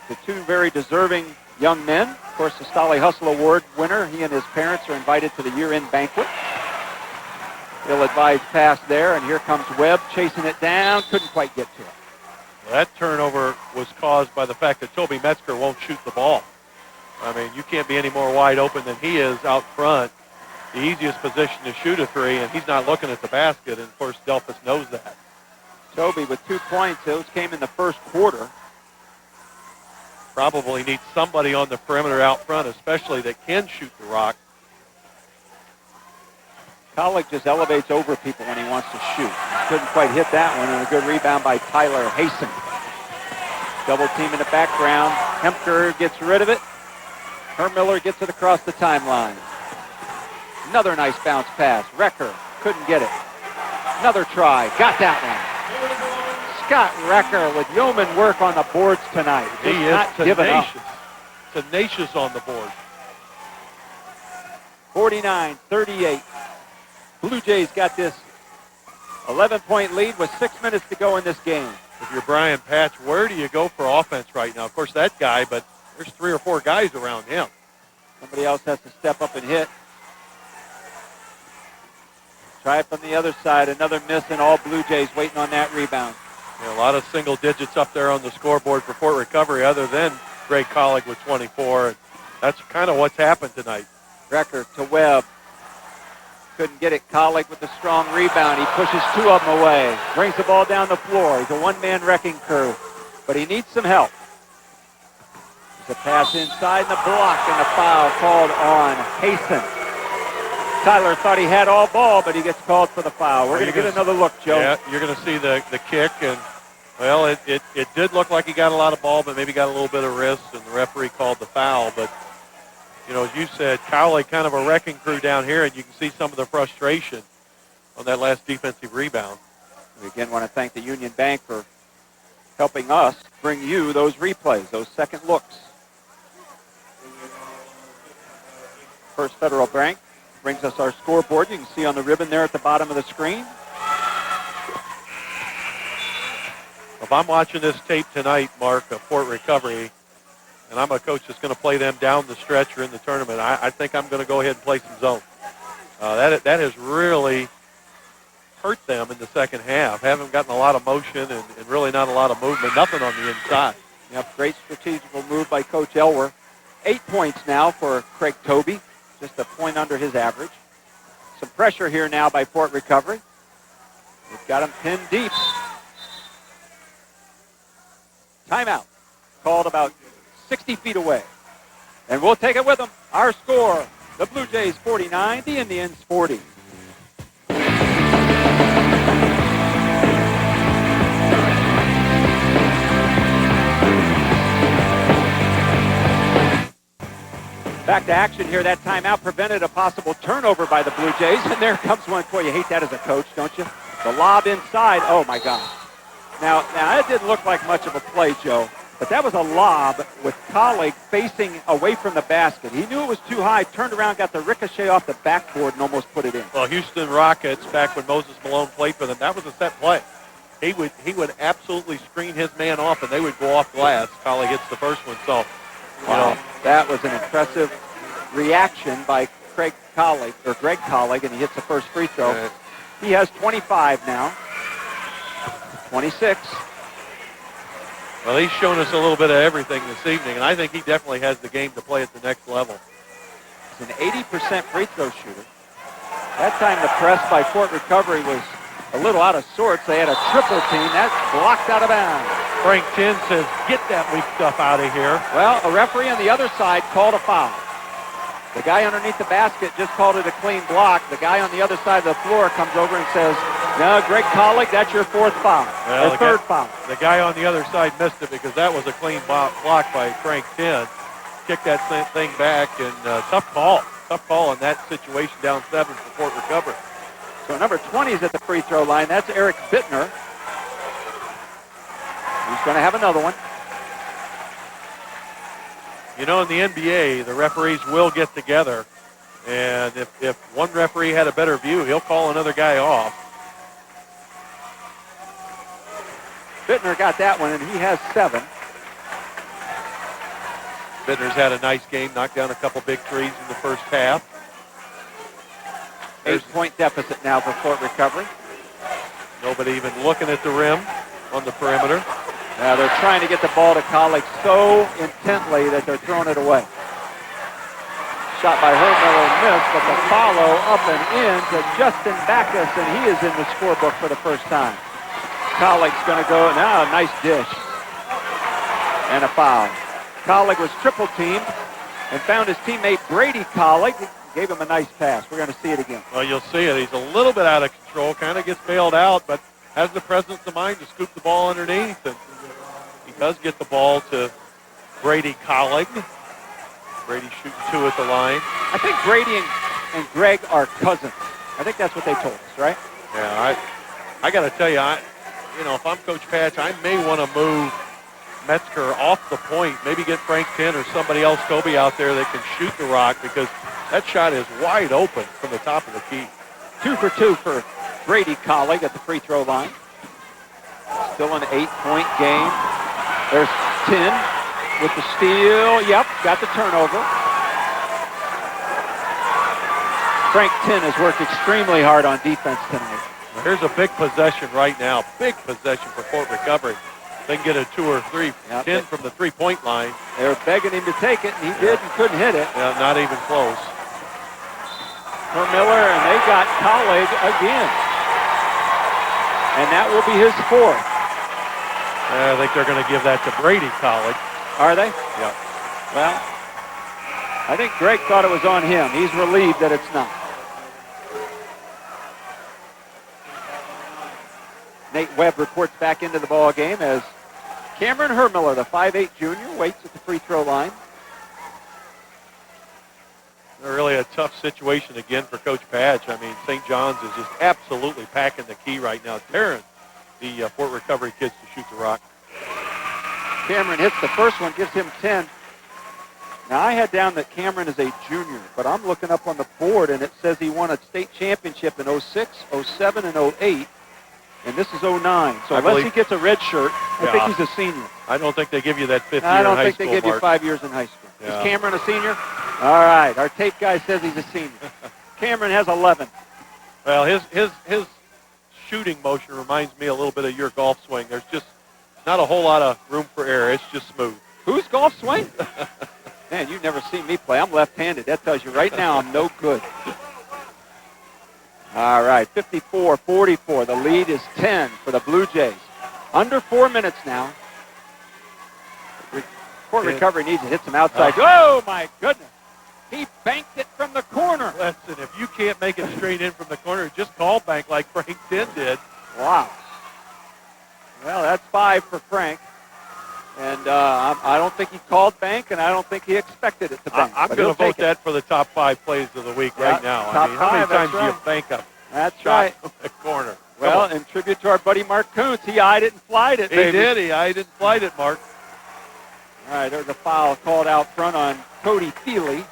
The 2 very deserving young men. Of course, the Stolly Hustle Award winner, he and his parents are invited to the year-end banquet. Ill-advised pass there, and here comes Webb chasing it down. Couldn't quite get to it. Well, that turnover was caused by the fact that Toby Metzger won't shoot the ball. I mean, you can't be any more wide open than he is out front. The easiest position to shoot a 3, and he's not looking at the basket, and, of course, Delphos knows that. Toby with 2 points. Those came in the first quarter. Probably needs somebody on the perimeter out front, especially that can shoot the rock. Collig just elevates over people when he wants to shoot. Couldn't quite hit that one, and a good rebound by Tyler Hasten. Double team in the background. Hemker gets rid of it. Hermiller gets it across the timeline. Another nice bounce pass. Recker couldn't get it. Another try. Got that one. Scott Recker with yeoman work on the boards tonight. He is not giving up. Tenacious on the board. 49-38. Blue Jays got this 11-point lead with 6 minutes to go in this game. If you're Brian Patch, where do you go for offense right now? Of course, that guy, but there's 3 or 4 guys around him. Somebody else has to step up and hit. Try it from the other side. Another miss, and all Blue Jays waiting on that rebound. Yeah, a lot of single digits up there on the scoreboard for Fort Recovery other than Greg Collig with 24. That's kind of what's happened tonight. Recker to Webb. Couldn't get it. Collig with the strong rebound. He pushes 2 of them away. Brings the ball down the floor. He's a one-man wrecking crew. But he needs some help. There's a pass inside and the block, and a foul called on Hasten. Tyler thought he had all ball, but he gets called for the foul. We're going to get another look, Joe. Yeah, you're going to see the kick, and Well, it did look like he got a lot of ball, but maybe got a little bit of wrist, and the referee called the foul. But, as you said, Cowley kind of a wrecking crew down here, and you can see some of the frustration on that last defensive rebound. We again want to thank the Union Bank for helping us bring you those replays, those second looks. First Federal Bank brings us our scoreboard. You can see on the ribbon there at the bottom of the screen. If I'm watching this tape tonight, Mark, of Fort Recovery, and I'm a coach that's going to play them down the stretch or in the tournament, I think I'm going to go ahead and play some zone. That has really hurt them in the second half. Haven't gotten a lot of motion and really not a lot of movement, nothing on the inside. Yep, great strategical move by Coach Elwer. 8 points now for Craig Tobey, just a point under his average. Some pressure here now by Fort Recovery. We've got him pinned deep. Timeout called about 60 feet away. And we'll take it with them. Our score, the Blue Jays 49, the Indians 40. Back to action here. That timeout prevented a possible turnover by the Blue Jays. And there comes one. Boy, you hate that as a coach, don't you? The lob inside. Oh, my gosh. Now, it didn't look like much of a play, Joe, but that was a lob with Colleague facing away from the basket. He knew it was too high, turned around, got the ricochet off the backboard, and almost put it in. Well, Houston Rockets, back when Moses Malone played for them, that was a set play. He would absolutely screen his man off, and they would go off glass. Colleague hits the first one. So, wow, that was an impressive reaction by Greg Colleague, and he hits the first free throw. He has 25 now. 26. Well, he's shown us a little bit of everything this evening, and I think he definitely has the game to play at the next level. He's an 80% free throw shooter. That time the press by Fort Recovery was a little out of sorts. They had a triple team. That's blocked out of bounds. Frank Chin says, get that weak stuff out of here. Well, a referee on the other side called a foul. The guy underneath the basket just called it a clean block. The guy on the other side of the floor comes over and says, no, Greg Colleague, that's your fourth foul, or third foul. The guy on the other side missed it because that was a clean block by Frank Chin. Kicked that thing back, and tough call in that situation, down 7 for Fort Recovery. So number 20 is at the free throw line. That's Eric Bittner. He's going to have another one. In the NBA, the referees will get together, and if one referee had a better view, he'll call another guy off. Bittner got that one, and he has 7. Bittner's had a nice game, knocked down a couple big threes in the first half. 8-point deficit now for Fort Recovery. Nobody even looking at the rim on the perimeter. Now they're trying to get the ball to Colleague so intently that they're throwing it away. Shot by Hermiller missed, but the follow up and in to Justin Backus, and he is in the scorebook for the first time. Colleague's going to go, now a nice dish. And a foul. Colleague was triple teamed and found his teammate Brady Colleague. Gave him a nice pass. We're going to see it again. Well, you'll see it. He's a little bit out of control, kind of gets bailed out, but has the presence of mind to scoop the ball underneath. And he does get the ball to Brady Colleague. Brady shooting 2 at the line. I think Brady and Greg are cousins. I think that's what they told us, right? Yeah, I got to tell you, if I'm Coach Patch, I may want to move Metzger off the point, maybe get Frank Chin or somebody else, Kobe, out there that can shoot the rock, because that shot is wide open from the top of the key. 2 for 2 for Brady Colleague at the free throw line. Still an 8-point game. There's Tin with the steal. Yep, got the turnover. Frank Tin has worked extremely hard on defense tonight. Here's a big possession right now. Big possession for Fort Recovery. They can get a 2 or 3. Yep. Tin from the three-point line. They were begging him to take it, and he did and couldn't hit it. Yeah, not even close. For Miller, and they got Colleague again. And that will be his 4th. I think they're going to give that to Brady Colleague. Are they? Yeah. Well, I think Greg thought it was on him. He's relieved that it's not. Nate Webb reports back into the ball game as Cameron Hermiller, the 5'8 junior, waits at the free throw line. Really a tough situation again for Coach Patch. I mean, St. John's is just absolutely packing the key right now, tearing the Fort Recovery kids to shoot the rock. Cameron hits the first one, gives him 10. Now, I had down that Cameron is a junior, but I'm looking up on the board, and it says he won a state championship in 06, 07, and 08, and this is 09. So unless he gets a red shirt, I think he's a senior. I don't think they give you that fifth year I in don't high think school, they give Mark. you 5 years in high school. Yeah. Is Cameron a senior? All right, our tape guy says he's a senior. Cameron has 11. Well, his shooting motion reminds me a little bit of your golf swing. There's just not a whole lot of room for error. It's just smooth. Whose golf swing? Man, you've never seen me play. I'm left-handed. That tells you right now I'm no good. All right, 54-44. The lead is 10 for the Blue Jays. Under 4 minutes now. Fort Recovery needs to hit some outside. Oh, my goodness. He banked it from the corner. Listen, if you can't make it straight in from the corner, just call bank like Frank Tin did. Wow. Well, that's 5 for Frank. And I don't think he called bank, and I don't think he expected it to bank. I'm going to vote that for the top 5 plays of the week right now. I mean, how many times do you bank a shot from the corner? Well, in tribute to our buddy Mark Kuntz, he eyed it and flied it. He did. He eyed it and flied it, Mark. All right, there's a foul called out front on Cody Feely.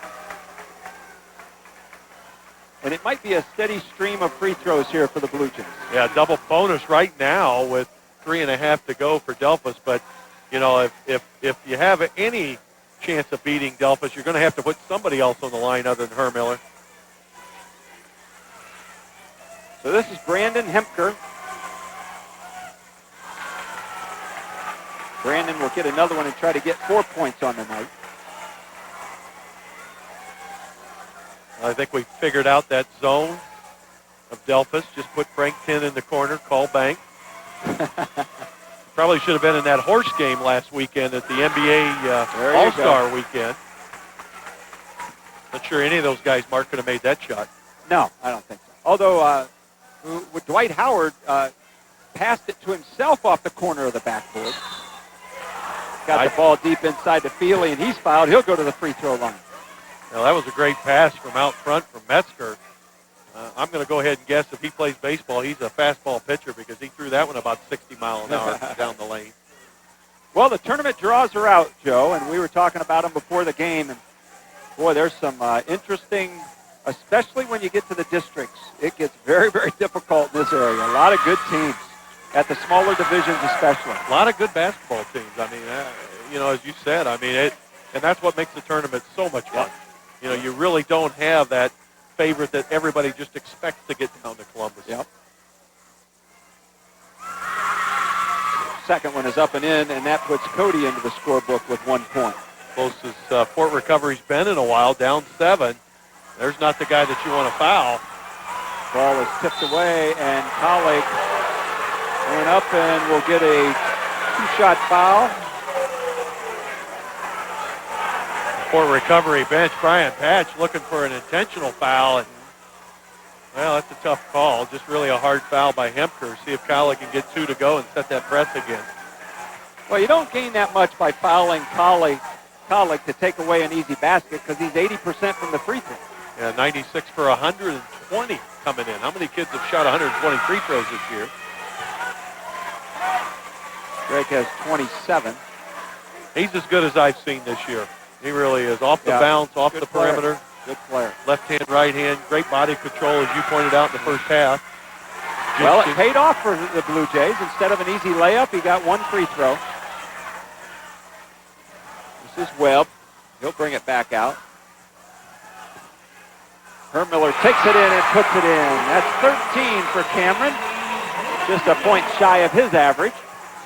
And it might be a steady stream of free throws here for the Blue Jays. Yeah, double bonus right now with 3.5 to go for Delphos. But, you know, if you have any chance of beating Delphos, you're going to have to put somebody else on the line other than Hermiller. So this is Brandon Hemker. Brandon will get another one and try to get 4 points on the night. I think we figured out that zone of Delphos. Just put Frank Tin in the corner, call bank. Probably should have been in that horse game last weekend at the NBA All-Star weekend. Not sure any of those guys, Mark, could have made that shot. No, I don't think so. Although Dwight Howard passed it to himself off the corner of the backboard. Got the ball deep inside to Feely, and he's fouled. He'll go to the free throw line. Well, that was a great pass from out front from Metzger. I'm going to go ahead and guess if he plays baseball, he's a fastball pitcher because he threw that one about 60 miles an hour down the lane. Well, the tournament draws are out, Joe, and we were talking about them before the game. And, boy, there's some interesting, especially when you get to the districts. It gets very, very difficult in this area. A lot of good teams at the smaller divisions especially. A lot of good basketball teams. I mean, you know, as you said, I mean, and that's what makes the tournament so much fun. You know, you really don't have that favorite that everybody just expects to get down to Columbus. Yep. Second one is up and in, and that puts Cody into the scorebook with 1 point. Closest Fort Recovery's been in a while, down 7. There's not the guy that you want to foul. Ball is tipped away, and Colleague went up and will get a 2-shot foul. Fort Recovery bench, Brian Patch looking for an intentional foul. And, well, that's a tough call. Just really a hard foul by Hemker. See if Colleague can get 2 to go and set that press again. Well, you don't gain that much by fouling Colleague to take away an easy basket because he's 80% from the free throw. Yeah, 96 for 120 coming in. How many kids have shot 120 free throws this year? Drake has 27. He's as good as I've seen this year. He really is. Off the bounce, off the perimeter. Good player. Left hand, right hand. Great body control, as you pointed out in the first half. Well, it paid off for the Blue Jays. Instead of an easy layup, he got 1 free throw. This is Webb. He'll bring it back out. Hermiller takes it in and puts it in. That's 13 for Cameron. Just a point shy of his average.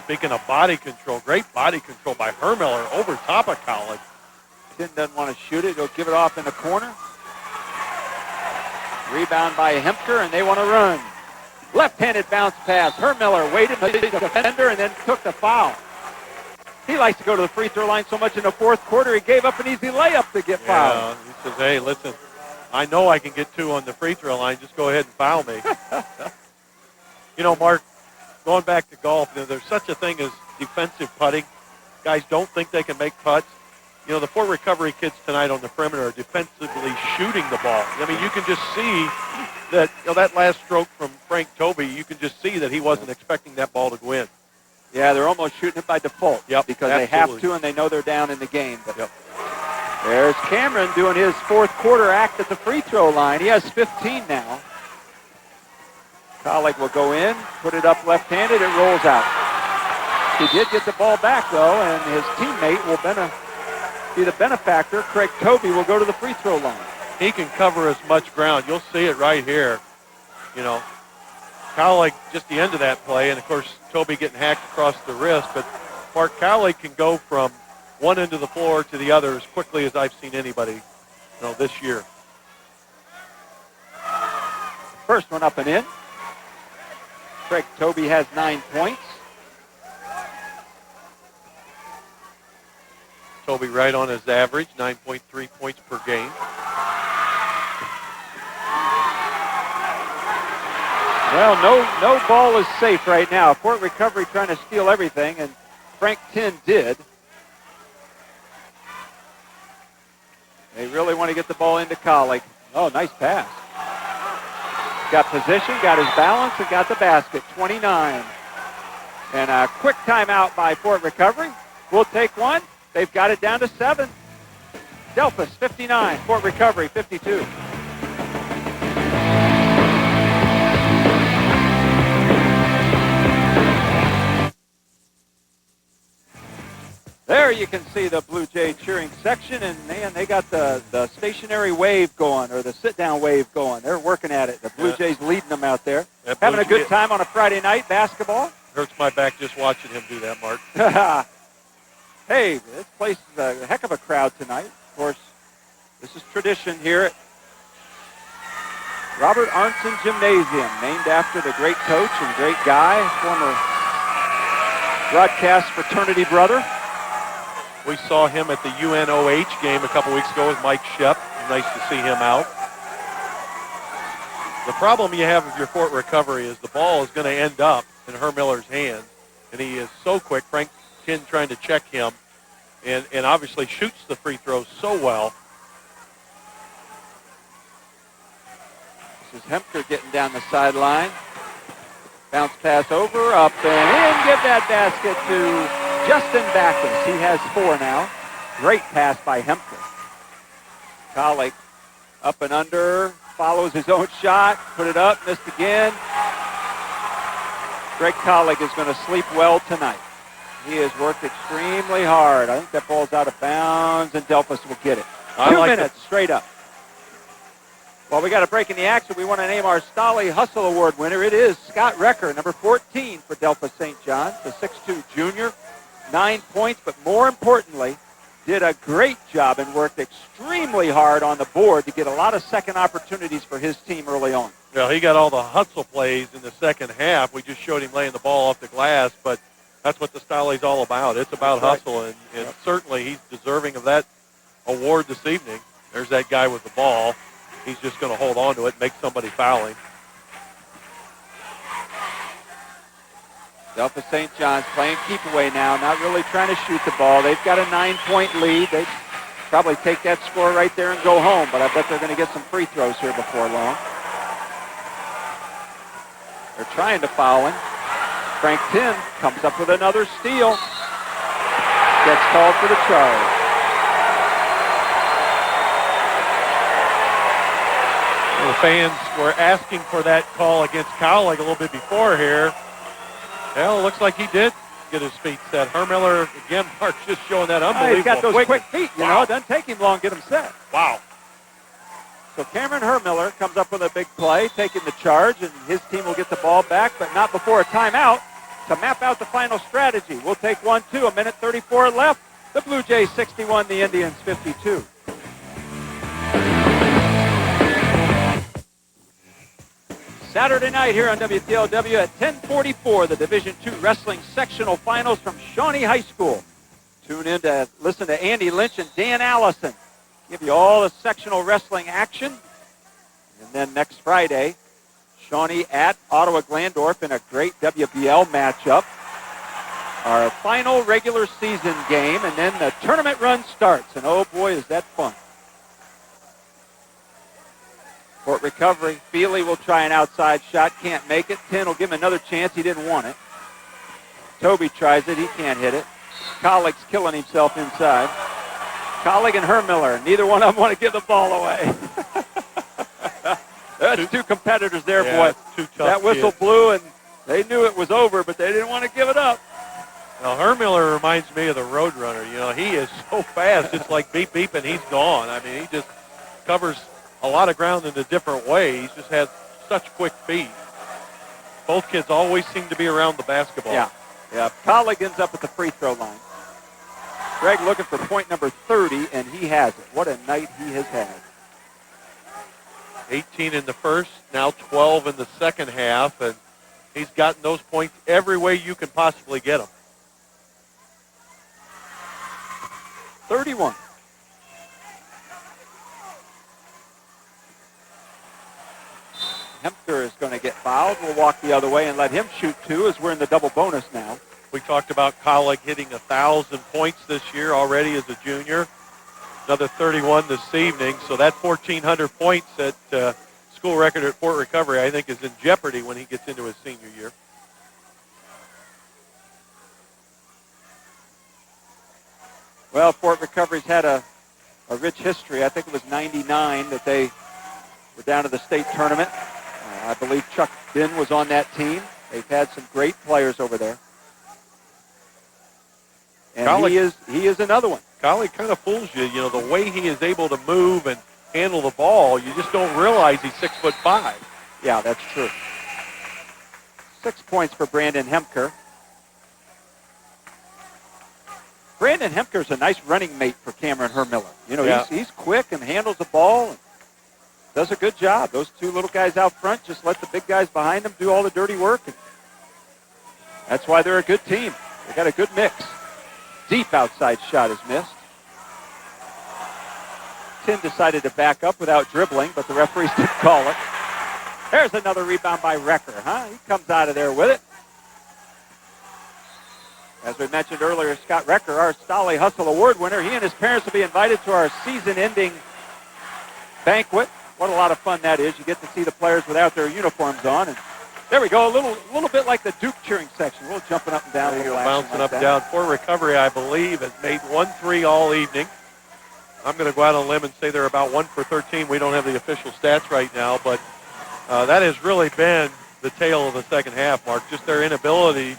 Speaking of body control, great body control by Hermiller over top of College. Tin doesn't want to shoot it. He'll give it off in the corner. Rebound by Hemker, and they want to run. Left-handed bounce pass. Hermiller waited for the defender and then took the foul. He likes to go to the free throw line so much in the fourth quarter, he gave up an easy layup to get fouled. He says, hey, listen, I know I can get 2 on the free throw line. Just go ahead and foul me. You know, Mark, going back to golf, there's such a thing as defensive putting. Guys don't think they can make putts. The Fort Recovery kids tonight on the perimeter are defensively shooting the ball. I mean, you can just see that, that last stroke from Frank Toby, you can just see that he wasn't expecting that ball to go in. Yeah, they're almost shooting it by default. Yep, because absolutely. they have to and they know they're down in the game. But yep. There's Cameron doing his fourth quarter act at the free throw line. He has 15 now. Colleague will go in, put it up left-handed, it rolls out. He did get the ball back, though, and his teammate will be the benefactor. Craig Toby will go to the free throw line. He can cover as much ground. You'll see it right here. Colleague just the end of that play, and, of course, Toby getting hacked across the wrist. But Mark Colleague can go from one end of the floor to the other as quickly as I've seen anybody this year. First one up and in. Craig Toby has 9 points. Toby right on his average, 9.3 points per game. Well, no ball is safe right now. Fort Recovery trying to steal everything, and Frank Tin did. They really want to get the ball into Colleague. Oh, nice pass. Got position, got his balance, and got the basket, 29. And a quick timeout by Fort Recovery. We'll take one. They've got it down to 7. Delphos, 59. Fort Recovery, 52. There you can see the Blue Jay cheering section, and man, they got the stationary wave going, or the sit-down wave going. They're working at it. The Blue Jays leading them out there. Having a good time on a Friday night basketball. Hurts my back just watching him do that, Mark. Hey, this place is a heck of a crowd tonight. Of course, this is tradition here at Robert Arnson Gymnasium, named after the great coach and great guy, former broadcast fraternity brother. We saw him at the UNOH game a couple weeks ago with Mike Shep. Nice to see him out. The problem you have with your Fort Recovery is the ball is going to end up in Herm Miller's hands, and he is so quick. Frank Tin trying to check him, and obviously shoots the free throws so well. This is Hemker getting down the sideline. Bounce pass over, up and in. Give that basket to Justin Backus. He has 4 now. Great pass by Hemker. Colleague up and under, follows his own shot, put it up, missed again. Greg Colleague is going to sleep well tonight. He has worked extremely hard. I think that ball's out of bounds, and Delphos will get it. 2 minutes straight up. Well, we got a break in the action. We want to name our Stolly Hustle Award winner. It is Scott Recker, number 14 for Delphos St. John, the 6'2 junior. 9 points, but more importantly, did a great job and worked extremely hard on the board to get a lot of second opportunities for his team early on. Well, he got all the hustle plays in the second half. We just showed him laying the ball off the glass, but that's what the Stolly's all about. It's about hustle, and certainly he's deserving of that award this evening. There's that guy with the ball. He's just going to hold on to it and make somebody foul him. Delphos St. John's playing keep away now, not really trying to shoot the ball. They've got a 9-point lead. They'd probably take that score right there and go home, but I bet they're going to get some free throws here before long. They're trying to foul him. Frank Tin comes up with another steal. Gets called for the charge. The fans were asking for that call against Cowlick a little bit before here. Well, it looks like he did get his feet set. Herm Miller, again, Mark, just showing that unbelievable He's got those quickness. quick feet, you know. It doesn't take him long to get them set. Wow. So Cameron Hermiller comes up with a big play, taking the charge, and his team will get the ball back, but not before a timeout to map out the final strategy. We'll take 1-2, a minute 34 left. The Blue Jays 61, the Indians 52. Saturday night here on WTLW at 10:44, the Division II Wrestling Sectional Finals from Shawnee High School. Tune in to listen to Andy Lynch and Dan Allison give you all the sectional wrestling action. And then next Friday, Shawnee at Ottawa Glandorf in a great WBL matchup. Our final regular season game, and then the tournament run starts. And oh boy, is that fun. Fort Recovery, Feely will try an outside shot, can't make it. Tin will give him another chance, he didn't want it. Toby tries it, he can't hit it. Colleague's killing himself inside. Colleague and Hermiller, neither one of them want to give the ball away. That's two competitors there, boy. Two tough that whistle kids. blew, and they knew it was over, but they didn't want to give it up. Now, Hermiller reminds me of the Roadrunner. You know, he is so fast, just like beep, beep, and he's gone. I mean, he just covers a lot of ground in a different way. He's just had such quick feet. Both kids always seem to be around the basketball. Yeah. Colleague ends up at the free throw line. Greg looking for point number 30, and he has it. What a night he has had. 18 in the first, now 12 in the second half, and he's gotten those points every way you can possibly get them. 31. Hemker is going to get fouled. We'll walk the other way and let him shoot two as we're in the double bonus now. We talked about Colleague hitting 1,000 points this year already as a junior. Another 31 this evening. So that 1,400 points at school record at Fort Recovery, I think, is in jeopardy when he gets into his senior year. Well, Fort Recovery's had a rich history. I think it was 99 that they were down to the state tournament. I believe Chuck Bin was on that team. They've had some great players over there. And Colleague, he is another one. Colleague kind of fools you. You know, the way he is able to move and handle the ball, you just don't realize he's 6'5". Yeah, that's true. 6 points for Brandon Hemker. Brandon Hemker's a nice running mate for Cameron Hermiller. You know, he's quick and handles the ball and does a good job. Those two little guys out front just let the big guys behind them do all the dirty work. And that's why they're a good team. They got a good mix. Deep outside shot is missed. Tin decided to back up without dribbling, but the referees didn't call it. There's another rebound by Recker, huh? He comes out of there with it. As we mentioned earlier, Scott Recker, our Stolly Hustle Award winner, he and his parents will be invited to our season-ending banquet. What a lot of fun that is. You get to see the players without their uniforms on. And there we go, a little bit like the Duke cheering section. A little jumping up and down. There you go, bouncing up and down. Fort Recovery, I believe, has made 1 3 all evening. I'm going to go out on a limb and say they're about 1 for 13. We don't have the official stats right now, but that has really been the tale of the second half, Mark, just their inability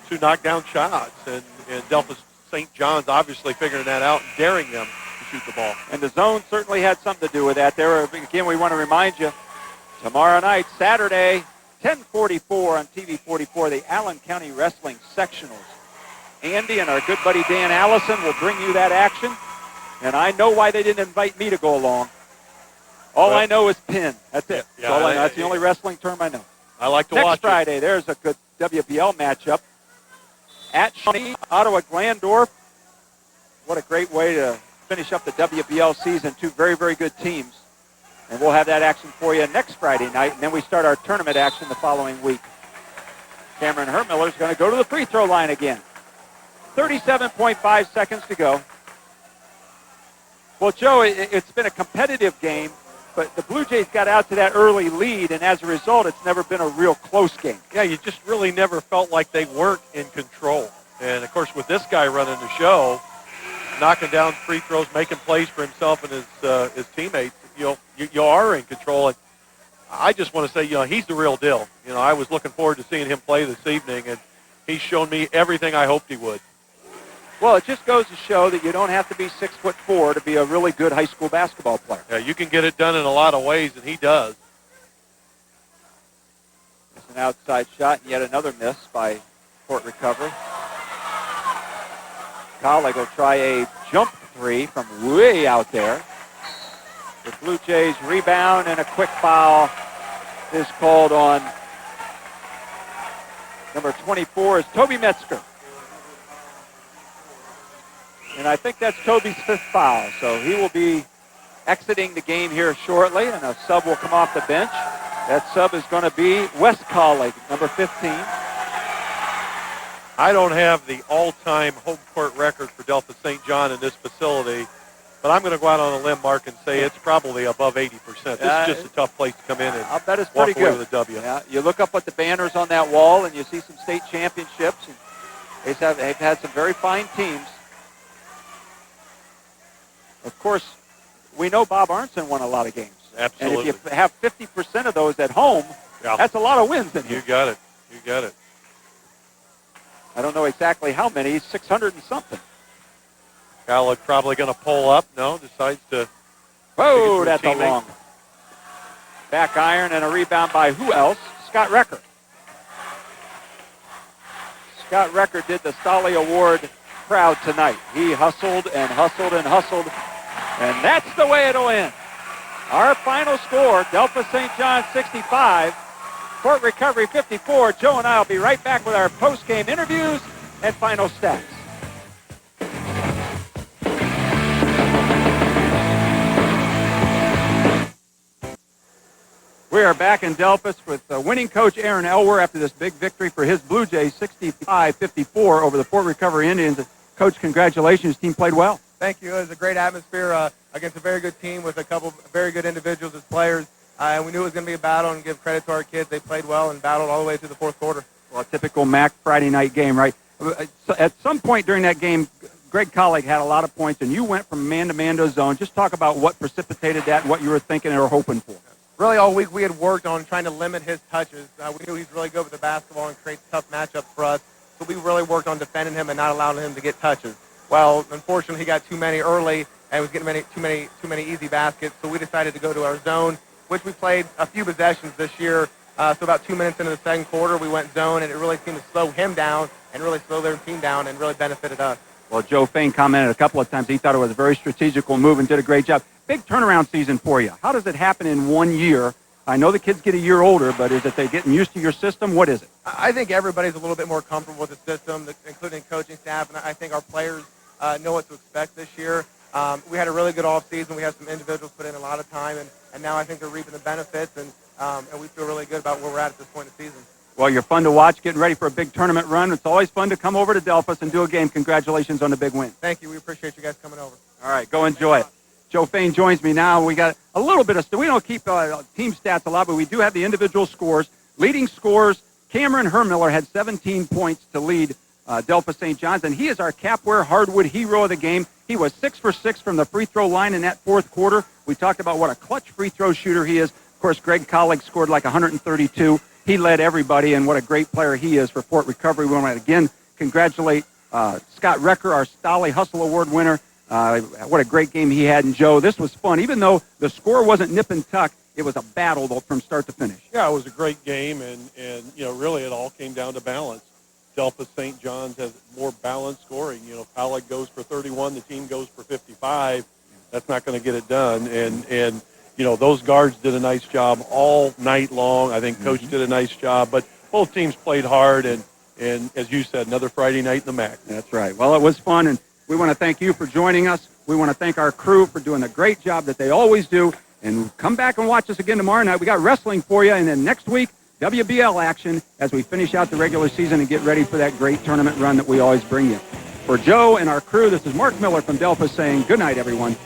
to knock down shots. And Delphos St. John's obviously figuring that out and daring them to shoot the ball. And the zone certainly had something to do with that. Again, we want to remind you, tomorrow night, Saturday, 10:44 on TV 44, the Allen County Wrestling Sectionals. Andy and our good buddy Dan Allison will bring you that action. And I know why they didn't invite me to go along. All I know is pin. That's it. Yeah, That's all I know. That's the only wrestling term I know. I like to watch Next Friday, there's a good WBL matchup. At Shawnee, Ottawa Glandorf. What a great way to finish up the WBL season. Two very, very good teams. And we'll have that action for you next Friday night. And then we start our tournament action the following week. Cameron Hermiller is going to go to the free throw line again. 37.5 seconds to go. Well, Joe, it's been a competitive game, but the Blue Jays got out to that early lead, and as a result, it's never been a real close game. Yeah, you just really never felt like they weren't in control. And, of course, with this guy running the show, knocking down free throws, making plays for himself and his teammates, you are in control. And I just want to say, he's the real deal. I was looking forward to seeing him play this evening, and he's shown me everything I hoped he would. Well, it just goes to show that you don't have to be 6'4" to be a really good high school basketball player. Yeah, you can get it done in a lot of ways, and he does. It's an outside shot, and yet another miss by Fort Recovery. Colleague will try a jump three from way out there. The Blue Jays rebound, and a quick foul is called on number 24 is Toby Metzger. And I think that's Toby's 5th foul, so he will be exiting the game here shortly, and a sub will come off the bench. That sub is going to be West Colleague, number 15. I don't have the all-time home court record for Delphos St. John in this facility, but I'm going to go out on a limb, Mark, and say it's probably above 80%. This is just a tough place to come in and I'll bet it's walk pretty away good. with a W. Yeah, you look up at the banners on that wall, and you see some state championships. And they've had some very fine teams. Of course, we know Bob Arnson won a lot of games. Absolutely. And if you have 50% of those at home, that's a lot of wins in here. You got it. You got it. I don't know exactly how many, 600 and something. Khaled probably going to pull up. No, decides to. Oh, that's a long. Back iron and a rebound by who else? Scott Recker. Scott Recker did the Stolly Award proud tonight. He hustled and hustled and hustled, and that's the way it'll end. Our final score, Delphos St. John 65, Fort Recovery 54. Joe and I will be right back with our post-game interviews and final stats. We are back in Delphos with winning coach Aaron Elwer after this big victory for his Blue Jays, 65-54 over the Fort Recovery Indians. Coach, congratulations. Team played well. Thank you. It was a great atmosphere against a very good team with a couple very good individuals as players. And we knew it was going to be a battle, and give credit to our kids. They played well and battled all the way to the fourth quarter. Well, a typical MAC Friday night game, right? At some point during that game, Greg Colleague had a lot of points, and you went from man-to-man to zone. Just talk about what precipitated that and what you were thinking or hoping for. Really, all week we had worked on trying to limit his touches. We knew he's really good with the basketball and creates tough matchups for us. So we really worked on defending him and not allowing him to get touches. Well, unfortunately, he got too many early and was getting too many easy baskets. So we decided to go to our zone, which we played a few possessions this year. So about 2 minutes into the second quarter, we went zone, and it really seemed to slow him down and really slow their team down and really benefited us. Well, Joe Fain commented a couple of times. He thought it was a very strategical move and did a great job. Big turnaround season for you. How does it happen in 1 year? I know the kids get a year older, but is it they getting used to your system? What is it? I think everybody's a little bit more comfortable with the system, including coaching staff, and I think our players know what to expect this year. We had a really good offseason. We had some individuals put in a lot of time, and now I think they're reaping the benefits, and we feel really good about where we're at this point in the season. Well, you're fun to watch, getting ready for a big tournament run. It's always fun to come over to Delphos and do a game. Congratulations on the big win. Thank you. We appreciate you guys coming over. All right, go enjoy it. Joe Fain joins me now. We got a little bit of, we don't keep team stats a lot, but we do have the individual scores. Leading scores, Cameron Hermiller had 17 points to lead Delphos St. John's, and he is our Capware Hardwood hero of the game. He was 6 for 6 from the free throw line in that fourth quarter. We talked about what a clutch free throw shooter he is. Of course, Greg Colleague scored like 132. He led everybody, and what a great player he is for Fort Recovery. We want to again congratulate Scott Recker, our Stolly Hustle Award winner. What a great game he had. And Joe, this was fun. Even though the score wasn't nip and tuck, it was a battle from start to finish. Yeah, it was a great game, and really it all came down to balance. Delphos St. John's has more balanced scoring. Colleague goes for 31, the team goes for 55. That's not going to get it done. And those guards did a nice job all night long. I think Coach did a nice job, but both teams played hard, and as you said, another Friday night in the MAC. That's right. Well, it was fun, and we want to thank you for joining us. We want to thank our crew for doing the great job that they always do. And come back and watch us again tomorrow night. We got wrestling for you. And then next week, WBL action as we finish out the regular season and get ready for that great tournament run that we always bring you. For Joe and our crew, this is Mark Miller from Delphos saying good night, everyone.